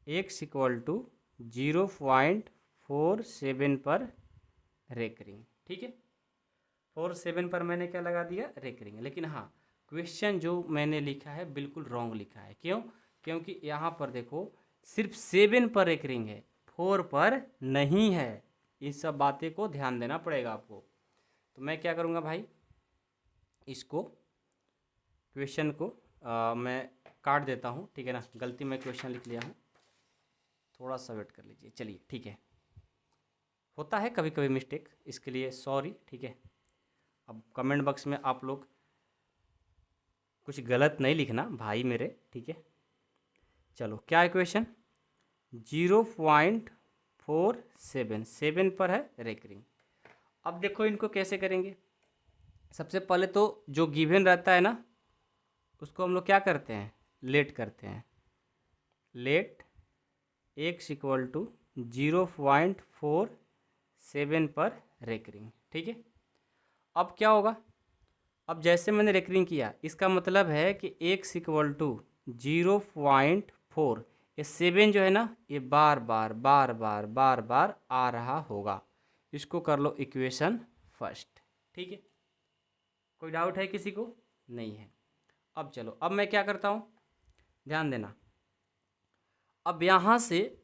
x equal to 0.47 पर रेकरिंग, ठीक है। 47 पर मैंने क्या लगा दिया, रेकरिंग। लेकिन हाँ, क्वेश्चन जो मैंने लिखा है बिल्कुल रॉन्ग लिखा है। क्यों? क्योंकि यहाँ पर देखो सिर्फ 7 पर रेकरिंग है, 4 पर नहीं है। इस सब बातें को ध्यान देना पड़ेगा आपको। तो मैं क्या करूँगा भाई, इसको क्वेश्चन को मैं काट देता हूँ, ठीक है ना। गलती में क्वेश्चन लिख लिया हूँ, थोड़ा सा वेट कर लीजिए। चलिए ठीक है, होता है कभी कभी मिस्टेक, इसके लिए सॉरी, ठीक है। अब कमेंट बॉक्स में आप लोग कुछ गलत नहीं लिखना भाई मेरे, ठीक है। चलो क्या है क्वेश्चन, 0.47 पर है रेकरिंग। अब देखो इनको कैसे करेंगे। सबसे पहले तो जो गिवन रहता है ना उसको हम लोग क्या करते हैं, लेट करते हैं। लेट x इक्वल टू 0.47 पर रेकरिंग, ठीक है। अब क्या होगा, अब जैसे मैंने रेकरिंग किया, इसका मतलब है कि x इक्वल टू 0.4, ये 7 जो है ना ये बार बार बार बार बार बार आ रहा होगा। इसको कर लो इक्वेशन फर्स्ट, ठीक है। कोई डाउट है किसी को? नहीं है। अब चलो, अब मैं क्या करता हूँ, ध्यान देना। अब यहाँ से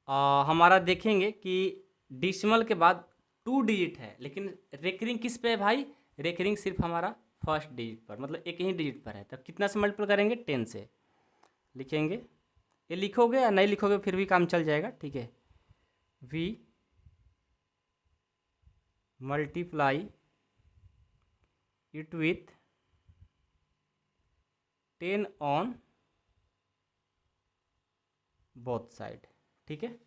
हमारा देखेंगे कि डिसिमल के बाद 2 डिजिट है, लेकिन रेकरिंग किस पे है भाई, रेकरिंग सिर्फ हमारा फर्स्ट डिजिट पर, मतलब एक ही डिजिट पर है। तो कितना से मल्टीपल करेंगे, 10 से लिखेंगे। ये लिखोगे या नहीं लिखोगे फिर भी काम चल जाएगा, ठीक है। v multiply it with 10 on both side, ठीक है।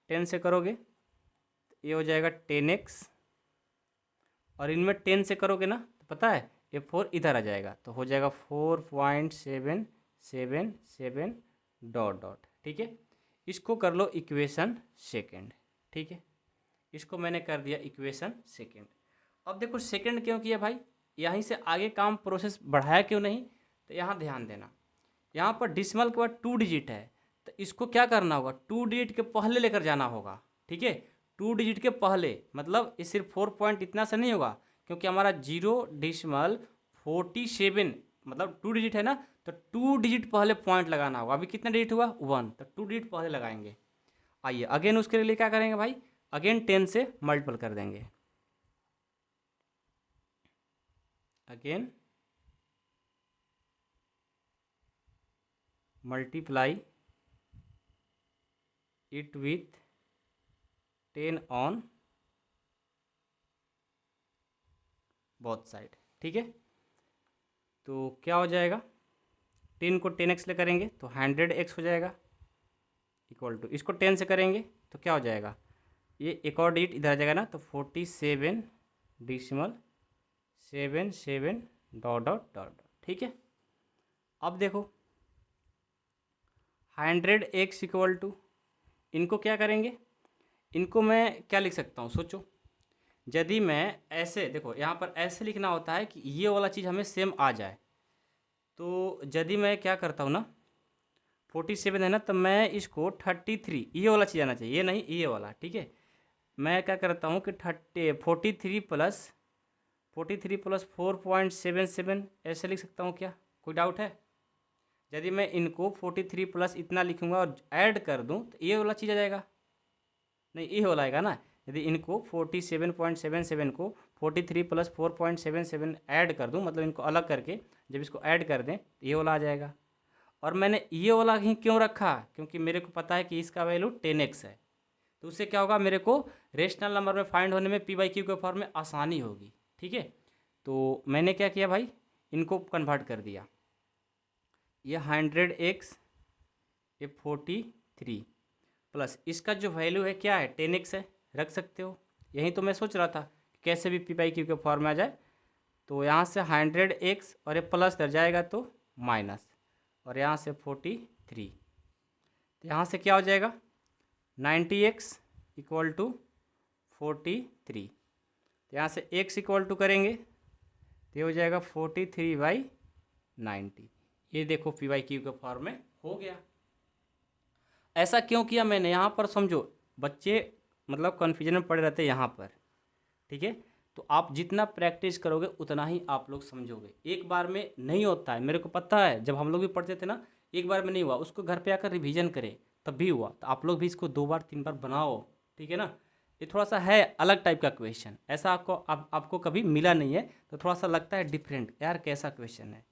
10 से करोगे तो ये हो जाएगा 10x, और इनमें 10 से करोगे ना तो पता है ये 4 इधर आ जाएगा, तो हो जाएगा 4.777 डॉट डॉट, ठीक है। इसको कर लो इक्वेशन सेकंड, ठीक है। इसको मैंने कर दिया इक्वेशन सेकंड। अब देखो सेकंड क्यों किया भाई, यहीं से आगे काम प्रोसेस बढ़ाया क्यों नहीं, तो यहाँ ध्यान देना। यहाँ पर डिसिमल के बाद 2 डिजिट है, तो इसको क्या करना होगा, 2 डिजिट के पहले लेकर जाना होगा, ठीक है। 2 डिजिट के पहले, मतलब ये सिर्फ 4 पॉइंट इतना से नहीं होगा, क्योंकि हमारा 0.47 मतलब 2 डिजिट है ना, तो 2 डिजिट पहले पॉइंट लगाना होगा। अभी कितना डिजिट हुआ, 1, तो 2 डिजिट पहले लगाएंगे। आइए अगेन उसके लिए क्या करेंगे भाई, अगेन 10 से मल्टीपल कर देंगे। Again multiply it with 10 on both side, ठीक है। तो क्या हो जाएगा, 10 को 10x ले करेंगे तो 100x हो जाएगा, इक्वल टू इसको 10 से करेंगे तो क्या हो जाएगा, ये एक और डिजिट इधर आ जाएगा ना, तो 47.77 डॉट डॉट डॉट, ठीक है। अब देखो 100x इक्वल टू, इनको क्या करेंगे, इनको मैं क्या लिख सकता हूँ सोचो, यदि मैं ऐसे, देखो यहाँ पर ऐसे लिखना होता है कि ये वाला चीज़ हमें सेम आ जाए। तो यदि मैं क्या करता हूँ ना, 47 है ना, तो मैं इसको 33, ये वाला चीज़ आना चाहिए, ये नहीं ये वाला, ठीक है। मैं क्या करता हूँ कि 43 प्लस 4.77 ऐसे लिख सकता हूँ क्या? कोई डाउट है? यदि मैं इनको 43 प्लस इतना लिखूंगा और ऐड कर दूं तो ये वाला चीज़ आ जाएगा, नहीं ये वाला आएगा ना। यदि इनको 47.77 को 43 प्लस 4.77 ऐड कर दूं, मतलब इनको अलग करके जब इसको ऐड कर दें तो ये वाला आ जाएगा। और मैंने ये वाला ही क्यों रखा? क्योंकि मेरे को पता है कि इसका वैल्यू 10x है, तो उससे क्या होगा, मेरे को रेशनल नंबर में फाइंड होने में p/q के फॉर्म में आसानी होगी, ठीक है। तो मैंने क्या किया भाई, इनको कन्वर्ट कर दिया। ये 100x, ये 43 प्लस इसका जो वैल्यू है क्या है, 10x है, रख सकते हो। यही तो मैं सोच रहा था कैसे भी p/q के फॉर्म में आ जाए। तो यहाँ से 100x और ये प्लस कर जाएगा तो माइनस, और यहाँ से 43, तो यहाँ से क्या हो जाएगा 90x इक्वल टू 43, तो यहाँ से x इक्वल टू करेंगे तो ये हो जाएगा 43/90। ये देखो p/q के फॉर्म में हो गया। ऐसा क्यों किया मैंने, यहाँ पर समझो, बच्चे मतलब कन्फ्यूजन में पड़े रहते हैं यहाँ पर, ठीक है। तो आप जितना प्रैक्टिस करोगे उतना ही आप लोग समझोगे। एक बार में नहीं होता है, मेरे को पता है, जब हम लोग भी पढ़ते थे ना, एक बार में नहीं हुआ, उसको घर पे आकर रिवीजन करें तब भी हुआ। तो आप लोग भी इसको 2 बार 3 बार बनाओ, ठीक है ना। ये थोड़ा सा है अलग टाइप का क्वेश्चन, ऐसा आपको कभी मिला नहीं है, तो थोड़ा सा लगता है डिफरेंट, यार कैसा क्वेश्चन है,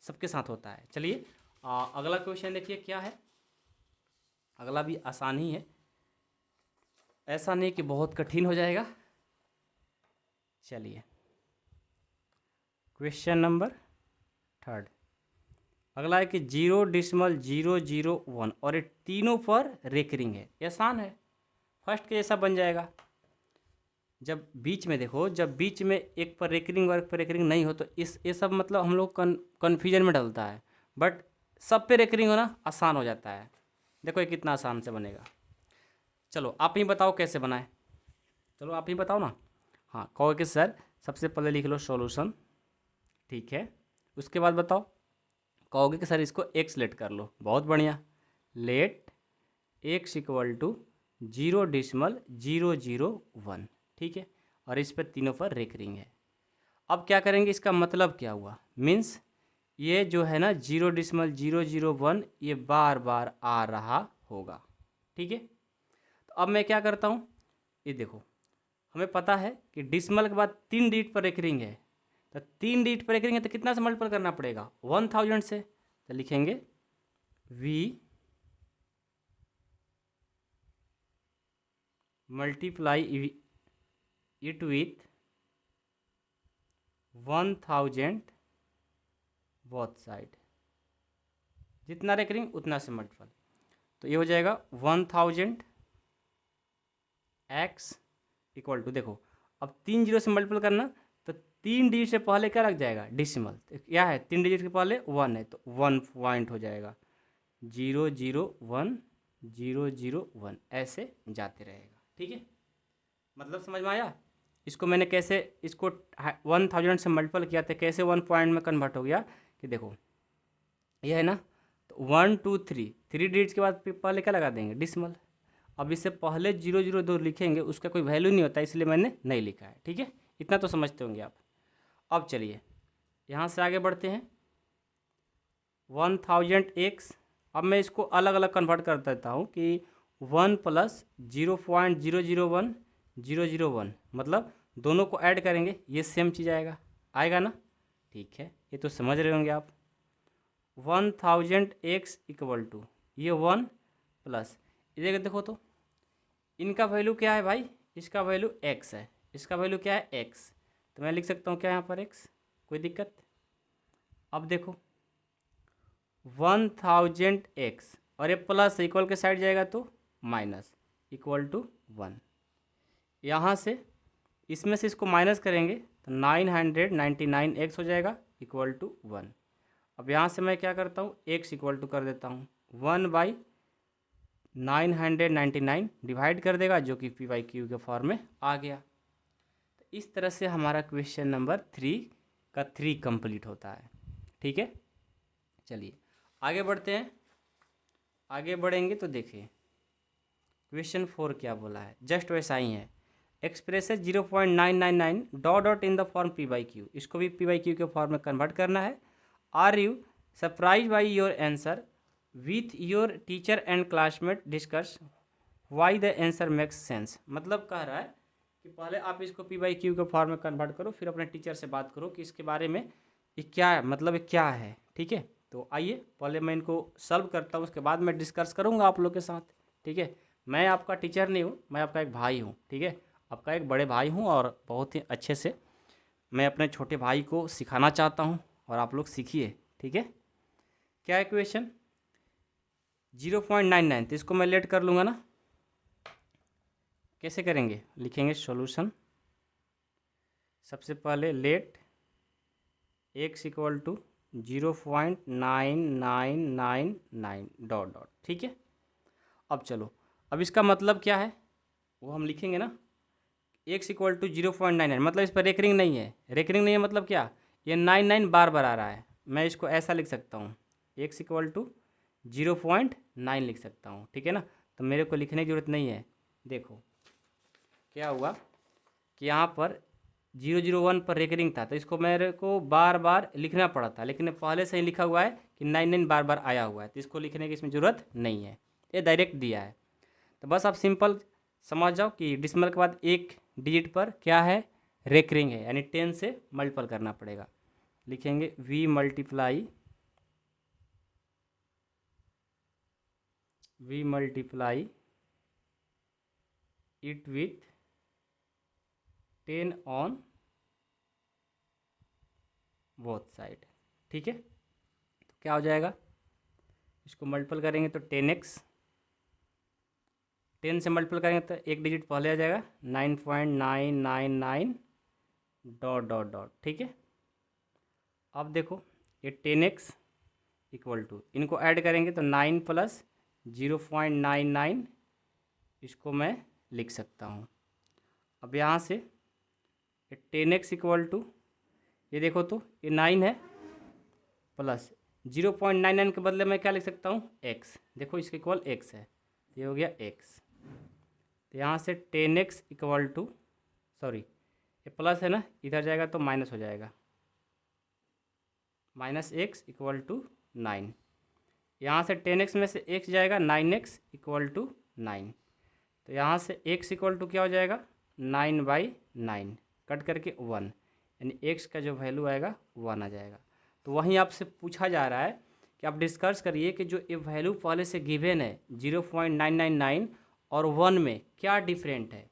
सबके साथ होता है। चलिए अगला क्वेश्चन देखिए क्या है। अगला भी आसान ही है, ऐसा नहीं कि बहुत कठिन हो जाएगा। चलिए क्वेश्चन नंबर 3 अगला है कि 0.001 और ये तीनों पर रेकरिंग है। आसान है, फर्स्ट के जैसा बन जाएगा। जब बीच में देखो, जब बीच में एक पर रेकरिंग और एक पर रेकरिंग नहीं हो तो ये सब मतलब हम लोग कन्फ्यूजन में डलता है, बट सब पे रेकरिंग होना आसान हो जाता है। देखो ये कितना आसान से बनेगा। चलो आप ही बताओ कैसे बनाए, चलो आप ही बताओ ना। हाँ कहोगे कि सर सबसे पहले लिख लो सॉल्यूशन, ठीक है। उसके बाद बताओ, कहोगे कि सर इसको x लेट कर लो, बहुत बढ़िया। लेट x इक्वल टू 0.001, ठीक है। और इस पर तीनों पर रेकरिंग है। अब क्या करेंगे, इसका मतलब क्या हुआ, मीन्स ये जो है ना 0.001 ये बार बार आ रहा होगा, ठीक है। तो अब मैं क्या करता हूँ, ये देखो हमें पता है कि डिसमल के बाद 3 डिजिट पर रेकरिंग है, तो 3 डिजिट पर रेकरिंग है तो कितना से मल्टीपल करना पड़ेगा, 1000 से। तो लिखेंगे v multiply it with 1000 both side, जितना रेकरिंग उतना से मल्टीपल। तो ये हो जाएगा 1000 x इक्वल टू, देखो अब 3 जीरो से मल्टीपल करना, तो 3 डिजिट से पहले क्या लग जाएगा, डेसिमल। तो क्या है 3 डिजिट के पहले 1 है, तो 1 पॉइंट हो जाएगा, 001 ऐसे जाते रहेगा, ठीक है। मतलब समझ में आया। इसको मैंने कैसे, इसको 1000 से मल्टीपल किया था, कैसे 1 पॉइंट में कन्वर्ट हो गया, कि देखो ये है ना, तो 1 2 3 डिजिट्स के बाद पहले क्या लगा देंगे, डिसमल। अब इससे पहले 002 लिखेंगे, उसका कोई वैल्यू नहीं होता, इसलिए मैंने नहीं लिखा है, ठीक है। इतना तो समझते होंगे आप। अब चलिए यहाँ से आगे बढ़ते हैं। 1000x, अब मैं इसको अलग अलग कन्वर्ट कर देता हूँ कि 1 प्लस 0.001 मतलब दोनों को ऐड करेंगे, ये सेम चीज़ आएगा ना, ठीक है। ये तो समझ रहे होंगे आप। 1000x इक्वल टू ये 1 प्लस, इधर देखो तो इनका वैल्यू क्या है भाई, इसका वैल्यू x है, इसका वैल्यू क्या है x, तो मैं लिख सकता हूँ क्या यहाँ पर x, कोई दिक्कत। अब देखो 1000x और ये प्लस इक्वल के साइड जाएगा तो माइनस, इक्वल टू 1। यहाँ से इसमें से इसको माइनस करेंगे तो 999x हो जाएगा, इक्वल टू 1। अब यहाँ से मैं क्या करता हूँ, x इक्वल टू कर देता हूँ 1/999 डिवाइड कर देगा, जो कि p/q के फॉर्म में आ गया। तो इस तरह से हमारा क्वेश्चन नंबर 3 का 3 कंप्लीट होता है। ठीक है, चलिए आगे बढ़ते हैं। आगे बढ़ेंगे तो देखिए क्वेश्चन 4 क्या बोला है, जस्ट वैसा ही है। Expresses 0.999 dot dot in the form p by q, इसको भी पी बाई क्यू के फॉर्म में कन्वर्ट करना है। Are you surprise by your answer with your teacher and classmate discuss why the answer makes sense. मतलब कह रहा है कि पहले आप इसको पी बाई क्यू के फॉर्म में कन्वर्ट करो, फिर अपने टीचर से बात करो कि इसके बारे में ये क्या है, मतलब ये क्या है। ठीक है, तो आइए पहले मैं इनको सॉल्व करता हूँ, उसके बाद मैं डिस्कस करूँगा आप लोग के साथ। ठीक है, मैं आपका टीचर नहीं हूँ, मैं आपका एक भाई हूँ। ठीक है, आपका एक बड़े भाई हूँ और बहुत ही अच्छे से मैं अपने छोटे भाई को सिखाना चाहता हूँ और आप लोग सीखिए। ठीक है, क्या है क्वेश्चन 0.99, तो इसको मैं लेट कर लूँगा ना। कैसे करेंगे, लिखेंगे सॉल्यूशन। सबसे पहले let x equal to 0.9999 dot dot. ठीक है, अब चलो, अब इसका मतलब क्या है वो हम लिखेंगे ना। x इक्वल टू 0.99 मतलब इस पर रेकरिंग नहीं है। रेकरिंग नहीं है मतलब क्या, ये 99 बार बार आ रहा है। मैं इसको ऐसा लिख सकता हूँ, x इक्वल टू 0.9 लिख सकता हूँ। ठीक है ना, तो मेरे को लिखने की ज़रूरत नहीं है। देखो क्या हुआ कि यहाँ पर 001 पर रेकरिंग था, तो इसको मेरे को बार बार लिखना पड़ा था, लेकिन पहले से ही लिखा हुआ है कि 99 बार बार आया हुआ है, तो इसको लिखने की इसमें ज़रूरत नहीं है, ये डायरेक्ट दिया है। तो बस आप सिंपल समझ जाओ कि डिसिमल के बाद एक डिजिट पर क्या है, रेकरिंग है, यानी 10 से मल्टीपल करना पड़ेगा। लिखेंगे v multiply it with 10 on both side. ठीक है, तो क्या हो जाएगा, इसको मल्टीपल करेंगे तो 10x, 10 से मल्टीपल करेंगे तो एक डिजिट पहले आ जाएगा 9.999 डॉट डॉट डॉट। ठीक है, अब देखो ये 10x इक्वल टू, इनको ऐड करेंगे तो 9 प्लस 0.99, इसको मैं लिख सकता हूँ। अब यहाँ से ये 10x इक्वल टू, ये देखो तो ये 9 है प्लस 0.99 के बदले मैं क्या लिख सकता हूँ, x। देखो इसके इक्वल x है, ये हो गया x। तो यहाँ से 10x इक्वल टू, सॉरी ये प्लस है ना, इधर जाएगा तो माइनस हो जाएगा, माइनस x इक्वल टू 9। यहाँ से 10x में से x जाएगा, 9x इक्वल टू 9। तो यहाँ से x इक्वल टू क्या हो जाएगा, 9/9 कट करके 1, यानी x का जो वैल्यू आएगा 1 आ जाएगा। तो वहीं आपसे पूछा जा रहा है कि आप डिस्कस करिए कि जो ये वैल्यू पहले से गिवन है 0.999 और 1 में क्या डिफरेंट है,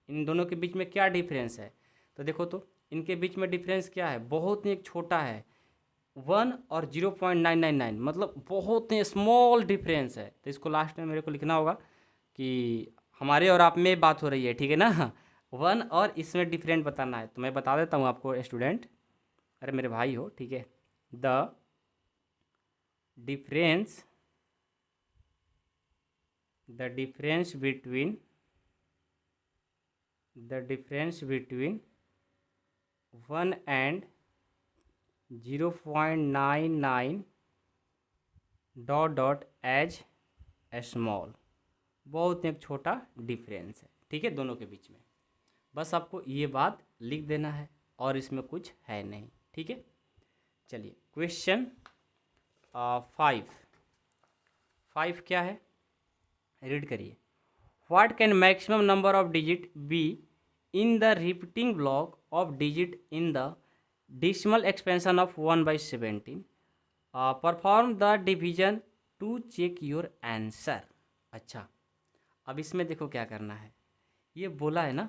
इन दोनों के बीच में क्या डिफरेंस है। तो देखो तो इनके बीच में डिफरेंस क्या है, बहुत ही एक छोटा है, 1 और 0.999 मतलब बहुत ही स्मॉल डिफरेंस है। तो इसको लास्ट में मेरे को लिखना होगा कि हमारे और आप में बात हो रही है। ठीक है ना, 1 और इसमें डिफरेंट बताना है। तो मैं बता देता हूँ आपको स्टूडेंट, अरे मेरे भाई हो। ठीक है, the difference between 1 and 0.99 dot dot is small, बहुत एक छोटा डिफरेंस है। ठीक है, दोनों के बीच में बस आपको ये बात लिख देना है और इसमें कुछ है नहीं। ठीक है, चलिए क्वेश्चन 5 क्या है, रीड करिए। What can maximum number of digit be in the repeating block of digit in the decimal expansion of 1/17, perform the division to check your answer. अच्छा, अब इसमें देखो क्या करना है, ये बोला है ना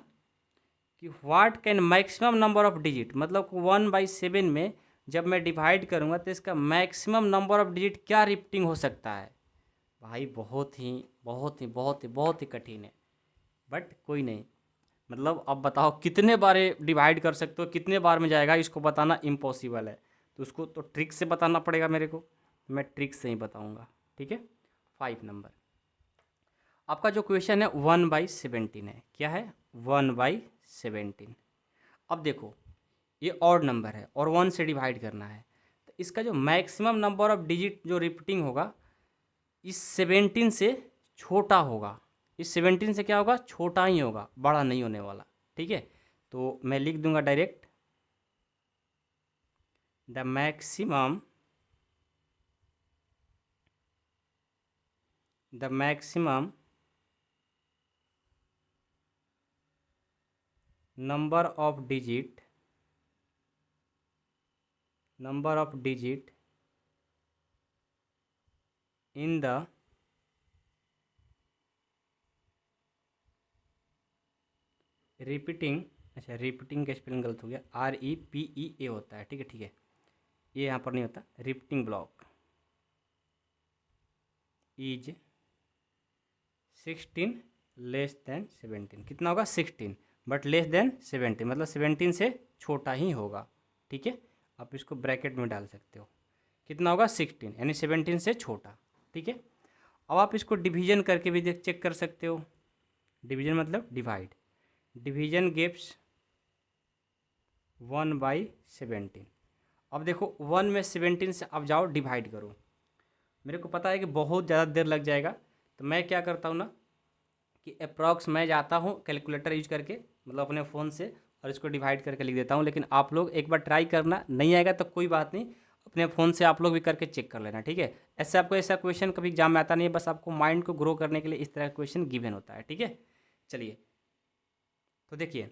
कि what can maximum number of digit, मतलब 1/7 में जब मैं डिवाइड करूँगा तो इसका मैक्सिमम नंबर ऑफ डिजिट क्या रिपीटिंग हो सकता है। भाई बहुत ही कठिन है, बट कोई नहीं, मतलब अब बताओ कितने बार डिवाइड कर सकते हो, कितने बार में जाएगा, इसको बताना इम्पॉसिबल है। तो उसको तो ट्रिक से बताना पड़ेगा मेरे को, मैं ट्रिक से ही बताऊंगा। ठीक है, 5 नंबर आपका जो क्वेश्चन है 1/17 है। क्या है, 1/17। अब देखो ये ऑड नंबर है और 1 से डिवाइड करना है, तो इसका जो मैक्सिमम नंबर ऑफ डिजिट जो रिपीटिंग होगा इस 17 से छोटा होगा। इस 17 से क्या होगा, छोटा ही होगा, बड़ा नहीं होने वाला। ठीक है, तो मैं लिख दूंगा direct, the maximum number of digit in the repeating, अच्छा रिपीटिंग का स्पेलिंग गलत हो गया, REPEA होता है। ठीक है, ठीक है, ये यहाँ पर नहीं होता। Repeating block is 16 less than 17, कितना होगा 16 बट लेस देन 17, मतलब 17 से छोटा ही होगा। ठीक है, आप इसको ब्रैकेट में डाल सकते हो, कितना होगा 16, यानी 17 से छोटा। ठीक है, अब आप इसको डिवीजन करके भी चेक कर सकते हो। डिवीजन मतलब डिवाइड, डिवीजन गिव्स 1/17। अब देखो 1 में 17 से अब जाओ डिवाइड करो। मेरे को पता है कि बहुत ज़्यादा देर लग जाएगा, तो मैं क्या करता हूँ ना कि अप्रॉक्स मैं जाता हूँ कैलकुलेटर यूज करके, मतलब अपने फ़ोन से, और इसको डिवाइड करके लिख देता हूँ। लेकिन आप लोग एक बार ट्राई करना, नहीं आएगा तो कोई बात नहीं, अपने फ़ोन से आप लोग भी करके चेक कर लेना। ठीक है, ऐसे आपको ऐसा क्वेश्चन कभी एग्जाम में आता नहीं है, बस आपको माइंड को ग्रो करने के लिए इस तरह का क्वेश्चन गिवन होता है। ठीक है, चलिए तो देखिए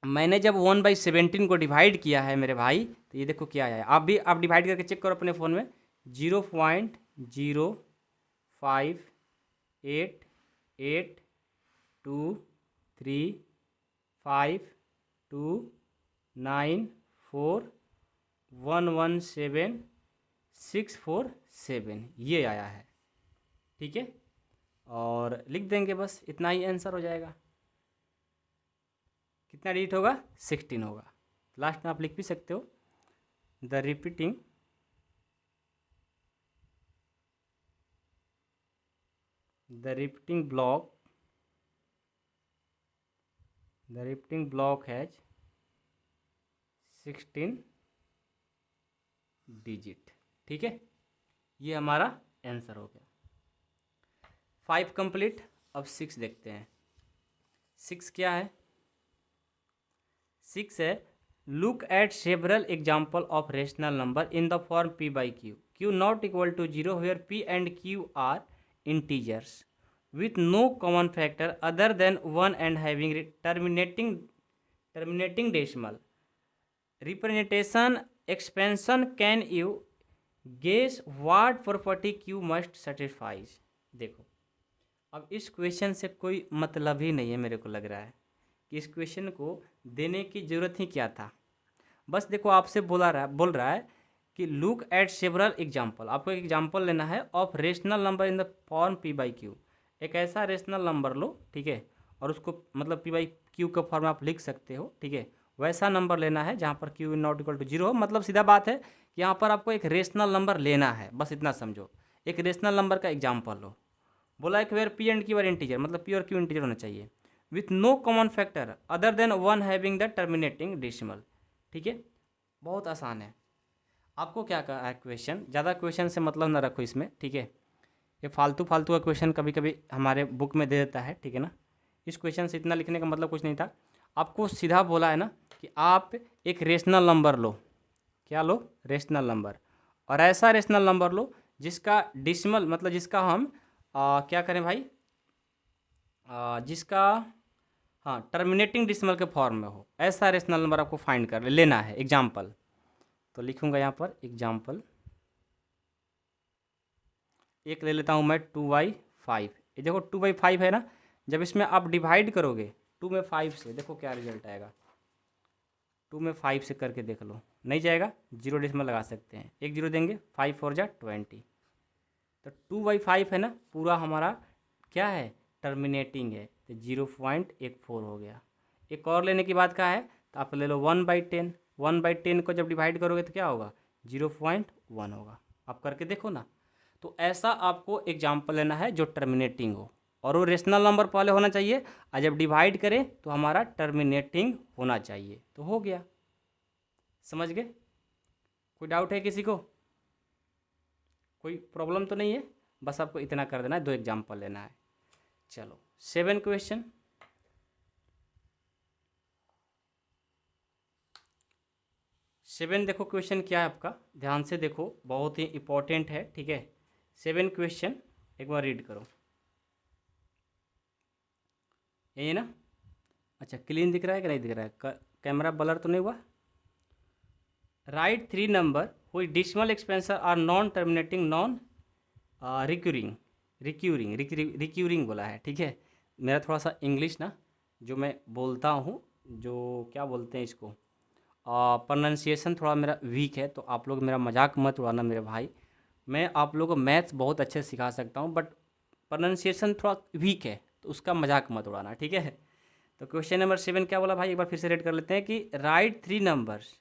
मैंने जब 1/17 को डिवाइड किया है मेरे भाई, तो ये देखो क्या आया है। आप डिवाइड करके चेक करो अपने फ़ोन में, 0.88235294117647, ये आया है। ठीक है, और लिख देंगे, बस इतना ही आंसर हो जाएगा। कितना डिजिट होगा, 16 होगा। लास्ट में आप लिख भी सकते हो, the repeating block has 16 digit. ठीक है, ये हमारा आंसर हो गया। 5 कंप्लीट, अब 6 देखते हैं। 6 क्या है, 6 है look at several example of rational number in the form p/q, q not equal to 0 where p and q are integers with no common factor other than 1 and having terminating decimal representation expansion. Can you guess what property q must satisfies? देखो अब इस क्वेश्चन से कोई मतलब ही नहीं है, मेरे को लग रहा है कि इस क्वेश्चन को देने की ज़रूरत ही क्या था। बस देखो आपसे बोल रहा है कि लुक एट सेवरल एग्जाम्पल, आपको एक एग्जाम्पल लेना है of rational number in the form p/q। एक ऐसा रेशनल नंबर लो, ठीक है, और उसको मतलब p/q का फॉर्म आप लिख सकते हो। ठीक है, वैसा नंबर लेना है जहाँ पर q नॉट इक्वल टू 0 हो। मतलब सीधा बात है कि यहाँ पर आपको एक रेशनल नंबर लेना है, बस इतना समझो। एक रेशनल नंबर का एग्जाम्पल लो, बोला है कि where p and q are integer, मतलब p और q इंटीजर होना चाहिए, with no common factor other than 1 having the terminating decimal. ठीक है, बहुत आसान है। आपको क्या कहा है क्वेश्चन, ज़्यादा क्वेश्चन से मतलब ना रखो इसमें। ठीक है, ये फालतू का क्वेश्चन कभी कभी हमारे बुक में दे देता है। ठीक है ना, इस क्वेश्चन से इतना लिखने का मतलब कुछ नहीं था। आपको सीधा बोला है ना कि आप एक रेशनल नंबर लो, क्या लो, रेशनल नंबर, और ऐसा रेशनल नंबर लो जिसका डेसिमल मतलब जिसका हम क्या करें भाई, जिसका हाँ टर्मिनेटिंग डेसिमल के फॉर्म में हो, ऐसा रेशनल नंबर आपको फाइंड कर लेना है। एग्जाम्पल तो लिखूंगा यहाँ पर एग्जाम्पल, एक ले लेता हूँ मैं 2/5। ये देखो 2/5 है ना, जब इसमें आप डिवाइड करोगे 2 में 5 से, देखो क्या रिजल्ट आएगा। 2 में 5 से करके देख लो, नहीं जाएगा 0 डेसिमल लगा सकते हैं, 1 0 देंगे, 5 4 जा 20। तो 2/5 है ना, पूरा हमारा क्या है, टर्मिनेटिंग है, तो 0.14 हो गया। एक और लेने की बात का है, तो आप ले लो 1/10। 1/10 को जब डिवाइड करोगे तो क्या होगा, 0.1 होगा। आप करके देखो ना। तो ऐसा आपको एग्जाम्पल लेना है जो टर्मिनेटिंग हो, और वो रेशनल नंबर पहले होना चाहिए, और जब डिवाइड करें तो हमारा टर्मिनेटिंग होना चाहिए। तो हो गया, समझ गए? कोई डाउट है किसी को? कोई प्रॉब्लम तो नहीं है? बस आपको इतना कर देना है, 2 एग्जाम्पल लेना है। चलो 7 क्वेश्चन। देखो क्वेश्चन क्या है आपका, ध्यान से देखो, बहुत ही इंपॉर्टेंट है, ठीक है। 7 क्वेश्चन एक बार रीड करो, यही है ना? अच्छा, क्लीन दिख रहा है कि नहीं दिख रहा है? कैमरा ब्लर तो नहीं हुआ? राइट 3 नंबर हुई decimal expansion are non terminating non recurring बोला है, ठीक है। मेरा थोड़ा सा इंग्लिश ना जो मैं बोलता हूँ, जो क्या बोलते हैं इसको, प्रोनाउंसिएशन थोड़ा मेरा वीक है, तो आप लोग मेरा मजाक मत उड़ाना मेरे भाई। मैं आप लोगों को मैथ्स बहुत अच्छे से सिखा सकता हूँ, बट प्रोनाउंसिएशन थोड़ा वीक है, तो उसका मजाक मत उड़ाना, ठीक है। तो क्वेश्चन नंबर 7 क्या बोला भाई, एक बार फिर से रेड कर लेते हैं कि राइट 3 नंबर्स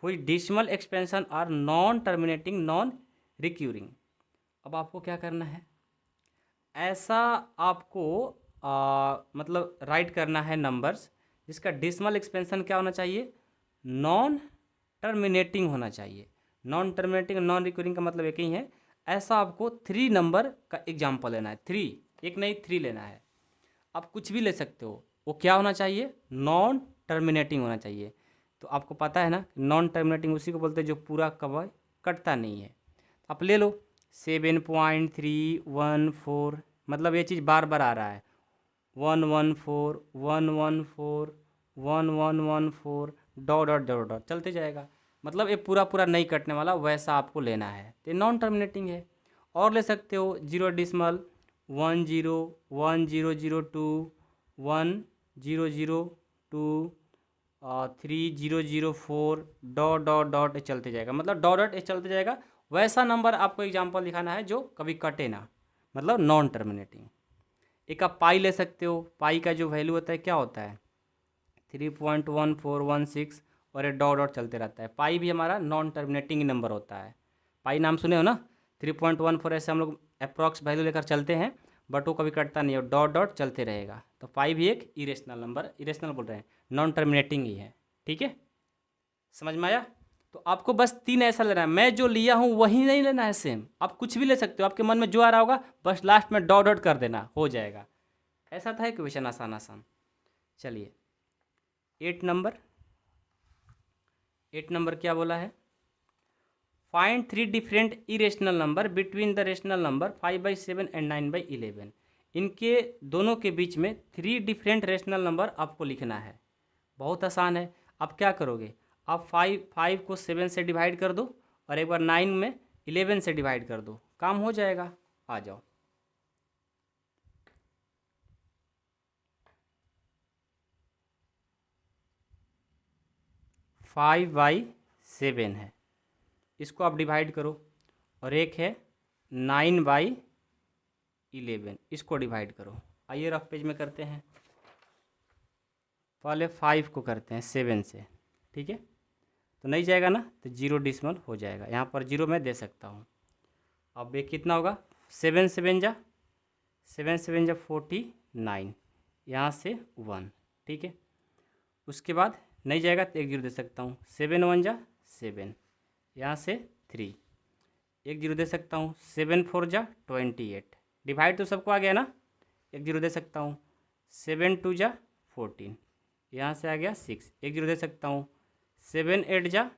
हुई decimal expansion are non terminating non recurring. अब आपको क्या करना है, ऐसा आपको मतलब राइट करना है नंबर्स जिसका डिसिमल एक्सपेंशन क्या होना चाहिए, नॉन टर्मिनेटिंग होना चाहिए। नॉन टर्मिनेटिंग नॉन रिक्यूरिंग का मतलब एक ही है। ऐसा आपको 3 नंबर का एग्जाम्पल लेना है, 3, एक नहीं 3 लेना है। आप कुछ भी ले सकते हो, वो क्या होना चाहिए, नॉन टर्मिनेटिंग होना चाहिए। तो आपको पता है ना, नॉन टर्मिनेटिंग उसी को बोलते हैं जो पूरा कभी कटता नहीं है। आप ले लो 7.314, मतलब ये चीज़ बार बार आ रहा है, 114 114 1114 डॉट डॉट डॉट डॉट चलते जाएगा, मतलब ये पूरा पूरा नहीं कटने वाला, वैसा आपको लेना है, तो नॉन टर्मिनेटिंग है। और ले सकते हो 0.10 101002 1002 3004 डॉट डॉट डॉट चलते जाएगा, मतलब डॉट डॉट चलते जाएगा। वैसा नंबर आपको एग्जांपल दिखाना है जो कभी कटे ना, मतलब नॉन टर्मिनेटिंग। एक आप पाई ले सकते हो, पाई का जो वैल्यू होता है क्या होता है, 3.1416, और ये डॉट डॉट चलते रहता है। पाई भी हमारा नॉन टर्मिनेटिंग नंबर होता है। पाई नाम सुने हो ना, 3.14 ऐसे हम लोग अप्रॉक्स वैल्यू लेकर चलते हैं, बट वो कभी कटता नहीं है, डॉट डॉट चलते रहेगा। तो पाई भी एक इरेशनल नंबर, इरेशनल बोल रहे हैं, नॉन टर्मिनेटिंग ही है, ठीक है। समझ में आया? तो आपको बस 3 ऐसा लेना है, मैं जो लिया हूँ वही नहीं लेना है सेम, आप कुछ भी ले सकते हो, आपके मन में जो आ रहा होगा बस लास्ट में डॉट डॉट कर देना, हो जाएगा। ऐसा था क्वेश्चन, आसान आसान। चलिए 8 नंबर क्या बोला है, find 3 different irrational number between the rational number 5/7 and 9/11। इनके दोनों के बीच में 3 डिफरेंट रेशनल नंबर आपको लिखना है। बहुत आसान है। आप क्या करोगे, आप 5 को 7 से डिवाइड कर दो, और एक बार 9 में 11 से डिवाइड कर दो, काम हो जाएगा। आ जाओ, फाइव बाई 7 है, इसको आप डिवाइड करो, और एक है 9/11, इसको डिवाइड करो। आइए रफ पेज में करते हैं, पहले 5 को करते हैं 7 से, ठीक है। तो नहीं जाएगा ना, तो 0 डिसिमल हो जाएगा, यहाँ पर 0 मैं दे सकता हूँ। अब ये कितना होगा, 7 7 जा 49, यहाँ से 1, ठीक है। उसके बाद नहीं जाएगा तो 1 0 दे सकता हूँ, 7 1 जा 7, यहाँ से 3, 1 0 दे सकता हूँ, 7 4 जा 28, डिवाइड तो सबको आ गया ना, 1 0 दे सकता हूँ, 7 2 जा 14, यहाँ से आ गया 6, 1 0 दे सकता हूँ, 7 8 जा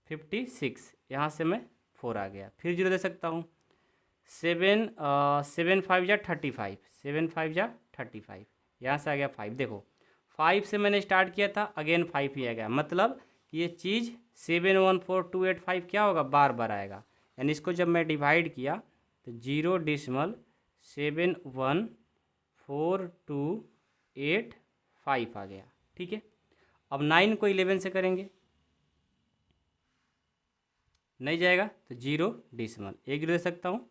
56, यहाँ से मैं 4 आ गया, फिर 0 दे सकता हूँ, 7 5 जा 35, 7 5 जा 35, यहाँ से आ गया 5। देखो 5 से मैंने स्टार्ट किया था, अगेन 5 ही आ गया, मतलब कि ये चीज़ 7 1 4 2 8 5 क्या होगा, बार बार आएगा। यानी इसको जब मैं डिवाइड किया तो 0.71428 आ गया, ठीक है। अब 9 को 11 से करेंगे, नहीं जाएगा तो 0 डिसिमल, 1 0 दे सकता हूँ,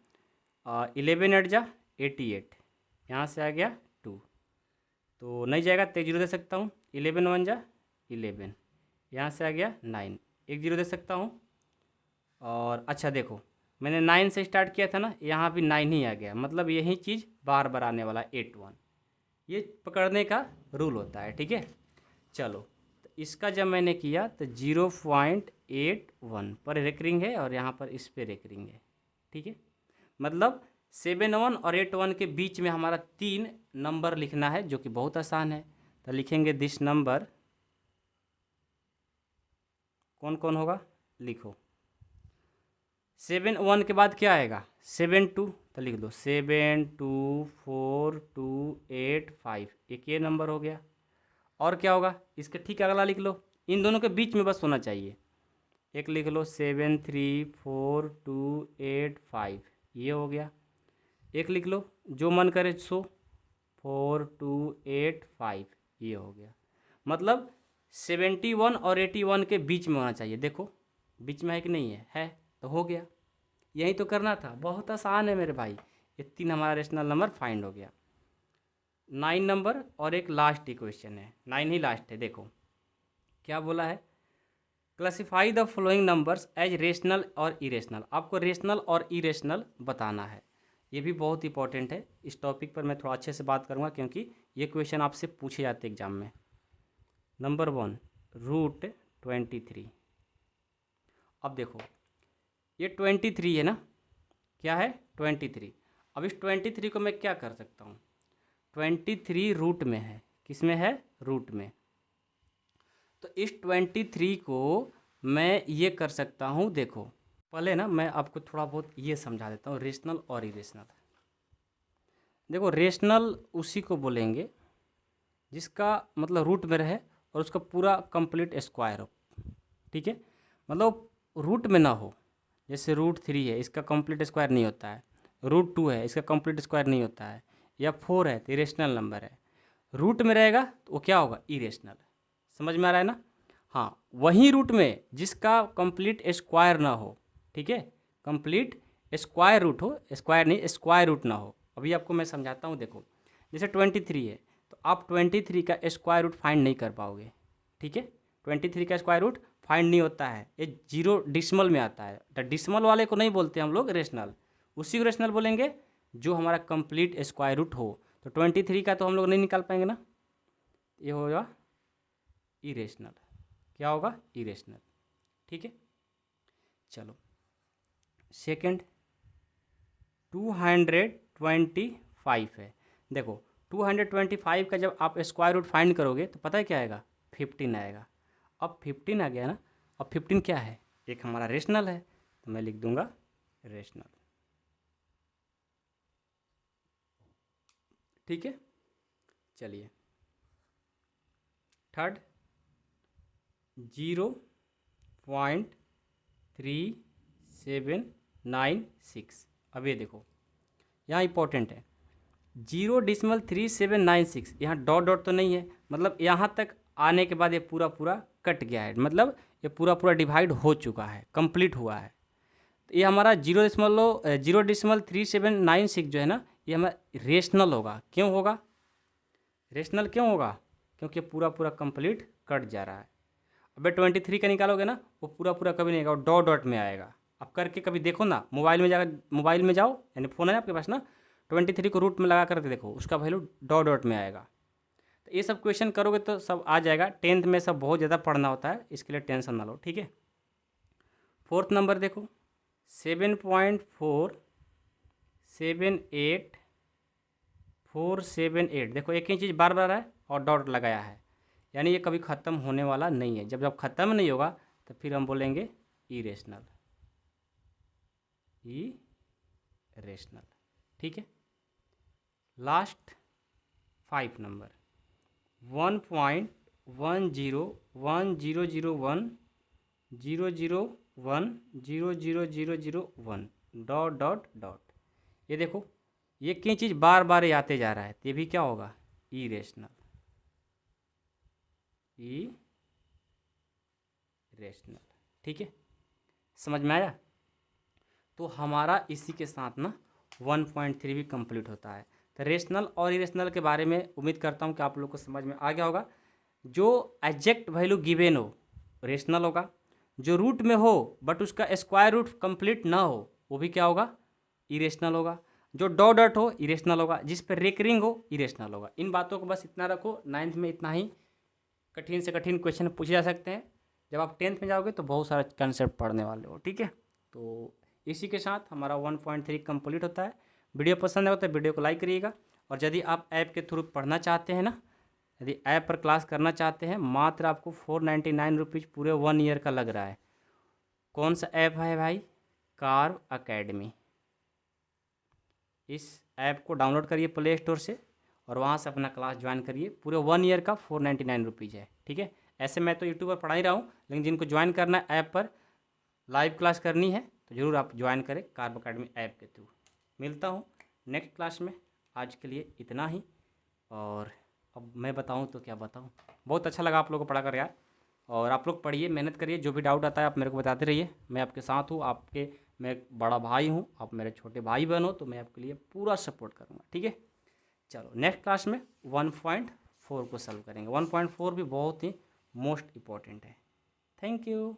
11 8 जा 88, यहाँ से आ गया 2, तो नहीं जाएगा तो 1 0 दे सकता हूँ, 11 1 जा 11, यहाँ से आ गया 9, 1 0 दे सकता हूँ। और अच्छा देखो मैंने 9 से स्टार्ट किया था ना, यहाँ भी 9 ही आ गया, मतलब यही चीज़ बार बार आने वाला 81, ये पकड़ने का रूल होता है। ठीक है, चलो तो इसका जब मैंने किया तो 0.81 पर रेकरिंग है और यहाँ पर इस पे रेकरिंग है। ठीक है, मतलब 71 और 81 के बीच में हमारा 3 नंबर लिखना है, जो कि बहुत आसान है। तो लिखेंगे दिस नंबर, कौन कौन होगा लिखो। 71 के बाद क्या आएगा 72, तो लिख दो 724285, एक ये नंबर हो गया। और क्या होगा इसके ठीक अगला लिख लो, इन दोनों के बीच में बस होना चाहिए। एक लिख लो 734285, ये हो गया। एक लिख लो जो मन करे सो 4285, ये हो गया। मतलब 71 और 81 के बीच में होना चाहिए। देखो बीच में है कि नहीं है तो हो गया। यही तो करना था, बहुत आसान है मेरे भाई। ये 3 हमारा रेशनल नंबर फाइंड हो गया। 9 नंबर और एक लास्ट इक्वेशन है, 9 ही लास्ट है। देखो क्या बोला है, classify the following numbers as rational और इरेशनल। आपको रेशनल और इरेशनल बताना है, ये भी बहुत इंपॉर्टेंट है। इस टॉपिक पर मैं थोड़ा अच्छे से बात करूँगा क्योंकि ये क्वेश्चन आपसे पूछे जाते एग्जाम में। नंबर 1 √23। अब देखो ये 23 है ना, क्या है 23। अब इस 23 को मैं क्या कर सकता हूँ, 23 रूट में है, किस में है रूट में। तो इस 23 को मैं ये कर सकता हूँ। देखो पहले ना मैं आपको थोड़ा बहुत ये समझा देता हूँ रेशनल और इरेशनल। देखो रेशनल उसी को बोलेंगे जिसका मतलब रूट में रहे और उसका पूरा कंप्लीट स्क्वायर हो। ठीक है, मतलब रूट में ना हो। जैसे √3 है, इसका कंप्लीट स्क्वायर नहीं होता है। √2 है, इसका कंप्लीट स्क्वायर नहीं होता है। या 4 है तो इरेशनल नंबर है। रूट में रहेगा तो वो क्या होगा इरेशनल। समझ में आ रहा है ना। हाँ, वही रूट में जिसका कंप्लीट स्क्वायर ना हो। ठीक है, कंप्लीट स्क्वायर रूट हो, स्क्वायर नहीं स्क्वायर रूट ना हो। अभी आपको मैं समझाता हूँ। देखो जैसे 23 है तो आप 23 का स्क्वायर रूट फाइंड नहीं कर पाओगे। ठीक है, 23 का स्क्वायर रूट फाइंड नहीं होता है, ये 0 डिसमल में आता है। तो डिसमल वाले को नहीं बोलते हम लोग रेशनल, उसी को रेशनल बोलेंगे जो हमारा कंप्लीट स्क्वायर रूट हो। तो 23 का तो हम लोग नहीं निकाल पाएंगे ना, ये होगा इरेशनल। क्या होगा इरेशनल। ठीक है, चलो सेकंड 225 है। देखो 225 का जब आप स्क्वायर रूट फाइंड करोगे तो पता है क्या आएगा 15 आएगा। अब 15 आ गया ना, अब 15 क्या है एक हमारा रेशनल है, तो मैं लिख दूंगा रेशनल। ठीक है, चलिए थर्ड 0.3796। अब ये देखो यहाँ इंपॉर्टेंट है 0.3796। यहाँ डॉट डॉट तो नहीं है, मतलब यहाँ तक आने के बाद ये पूरा पूरा कट गया है, मतलब ये पूरा पूरा डिवाइड हो चुका है, कंप्लीट हुआ है। तो ये हमारा 0.3796 जो है ना, ये हमारा रेशनल होगा। क्यों होगा रेशनल, क्यों होगा क्योंकि पूरा पूरा कंप्लीट कट जा रहा है। अब 23 का निकालोगे ना, वो पूरा पूरा कभी नहीं आएगा, वो डॉट डॉट में आएगा। अब करके कभी देखो ना, मोबाइल में जाकर मोबाइल में जाओ, यानी फ़ोन है आपके पास ना, 23 को रूट में लगा करके देखो, उसका वैल्यू डॉट डॉट में आएगा। तो ये सब क्वेश्चन करोगे तो सब आ जाएगा। 10th में सब बहुत ज़्यादा पढ़ना होता है, इसके लिए टेंशन ना लो। ठीक है, 4th नंबर देखो 7.478478। देखो एक ही चीज़ बार बार है और डॉट लगाया है, यानी ये कभी ख़त्म होने वाला नहीं है। जब जब ख़त्म नहीं होगा तो फिर हम बोलेंगे इरेशनल, इरेशनल। ठीक है, last 5 number 1.1001001000001 dot dot dot. ये देखो ये कई चीज़ बार बार ये आते जा रहा है, तो ये भी क्या होगा इरेशनल, इरेशनल। ठीक है, समझ में आया। तो हमारा इसी के साथ ना 1.3 भी कंप्लीट होता है। तो रेशनल और इरेशनल के बारे में उम्मीद करता हूँ कि आप लोग को समझ में आ गया होगा। जो एग्जैक्ट वैल्यू गिवन हो रेशनल होगा, जो रूट में हो बट उसका स्क्वायर रूट कंप्लीट ना हो वो भी क्या होगा, इरेशनल होगा। जो डॉ डॉट हो इरेशनल होगा, जिस पर रेकरिंग हो इरेशनल होगा। इन बातों को बस इतना रखो, 9th में इतना ही कठिन से कठिन क्वेश्चन पूछे जा सकते हैं। जब आप 10th में जाओगे तो बहुत सारा कंसेप्ट पढ़ने वाले हो, ठीक है। तो इसी के साथ हमारा 1.3 कंप्लीट होता है। वीडियो पसंद आए तो वीडियो को लाइक करिएगा। और यदि आप ऐप के थ्रू पढ़ना चाहते हैं ना, यदि ऐप पर क्लास करना चाहते हैं, मात्र आपको 499 रुपीज़ पूरे 1 ईयर का लग रहा है। कौन सा ऐप है भाई, कार्व अकेडमी। इस ऐप को डाउनलोड करिए प्ले स्टोर से और वहाँ से अपना क्लास ज्वाइन करिए। पूरे 1 ईयर का 499 रुपीज़ है, ठीक है। ऐसे मैं तो यूट्यूब पर पढ़ा ही रहा हूँ, लेकिन जिनको ज्वाइन करना है ऐप पर लाइव क्लास करनी है तो ज़रूर आप ज्वाइन करें कार्व अकेडमी ऐप के थ्रू। मिलता हूँ नेक्स्ट क्लास में, आज के लिए इतना ही। और अब मैं बताऊँ तो क्या बताऊँ, बहुत अच्छा लगा आप लोगों को पढ़ा कर यार। और आप लोग पढ़िए, मेहनत करिए, जो भी डाउट आता है आप मेरे को बताते रहिए। मैं आपके साथ हूँ, मैं एक बड़ा भाई हूँ, आप मेरे छोटे भाई बहन हो, तो मैं आपके लिए पूरा सपोर्ट करूँगा, ठीक है। चलो नेक्स्ट क्लास में 1.4 को सॉल्व करेंगे। 1.4 भी बहुत ही मोस्ट इम्पॉर्टेंट है। Thank you.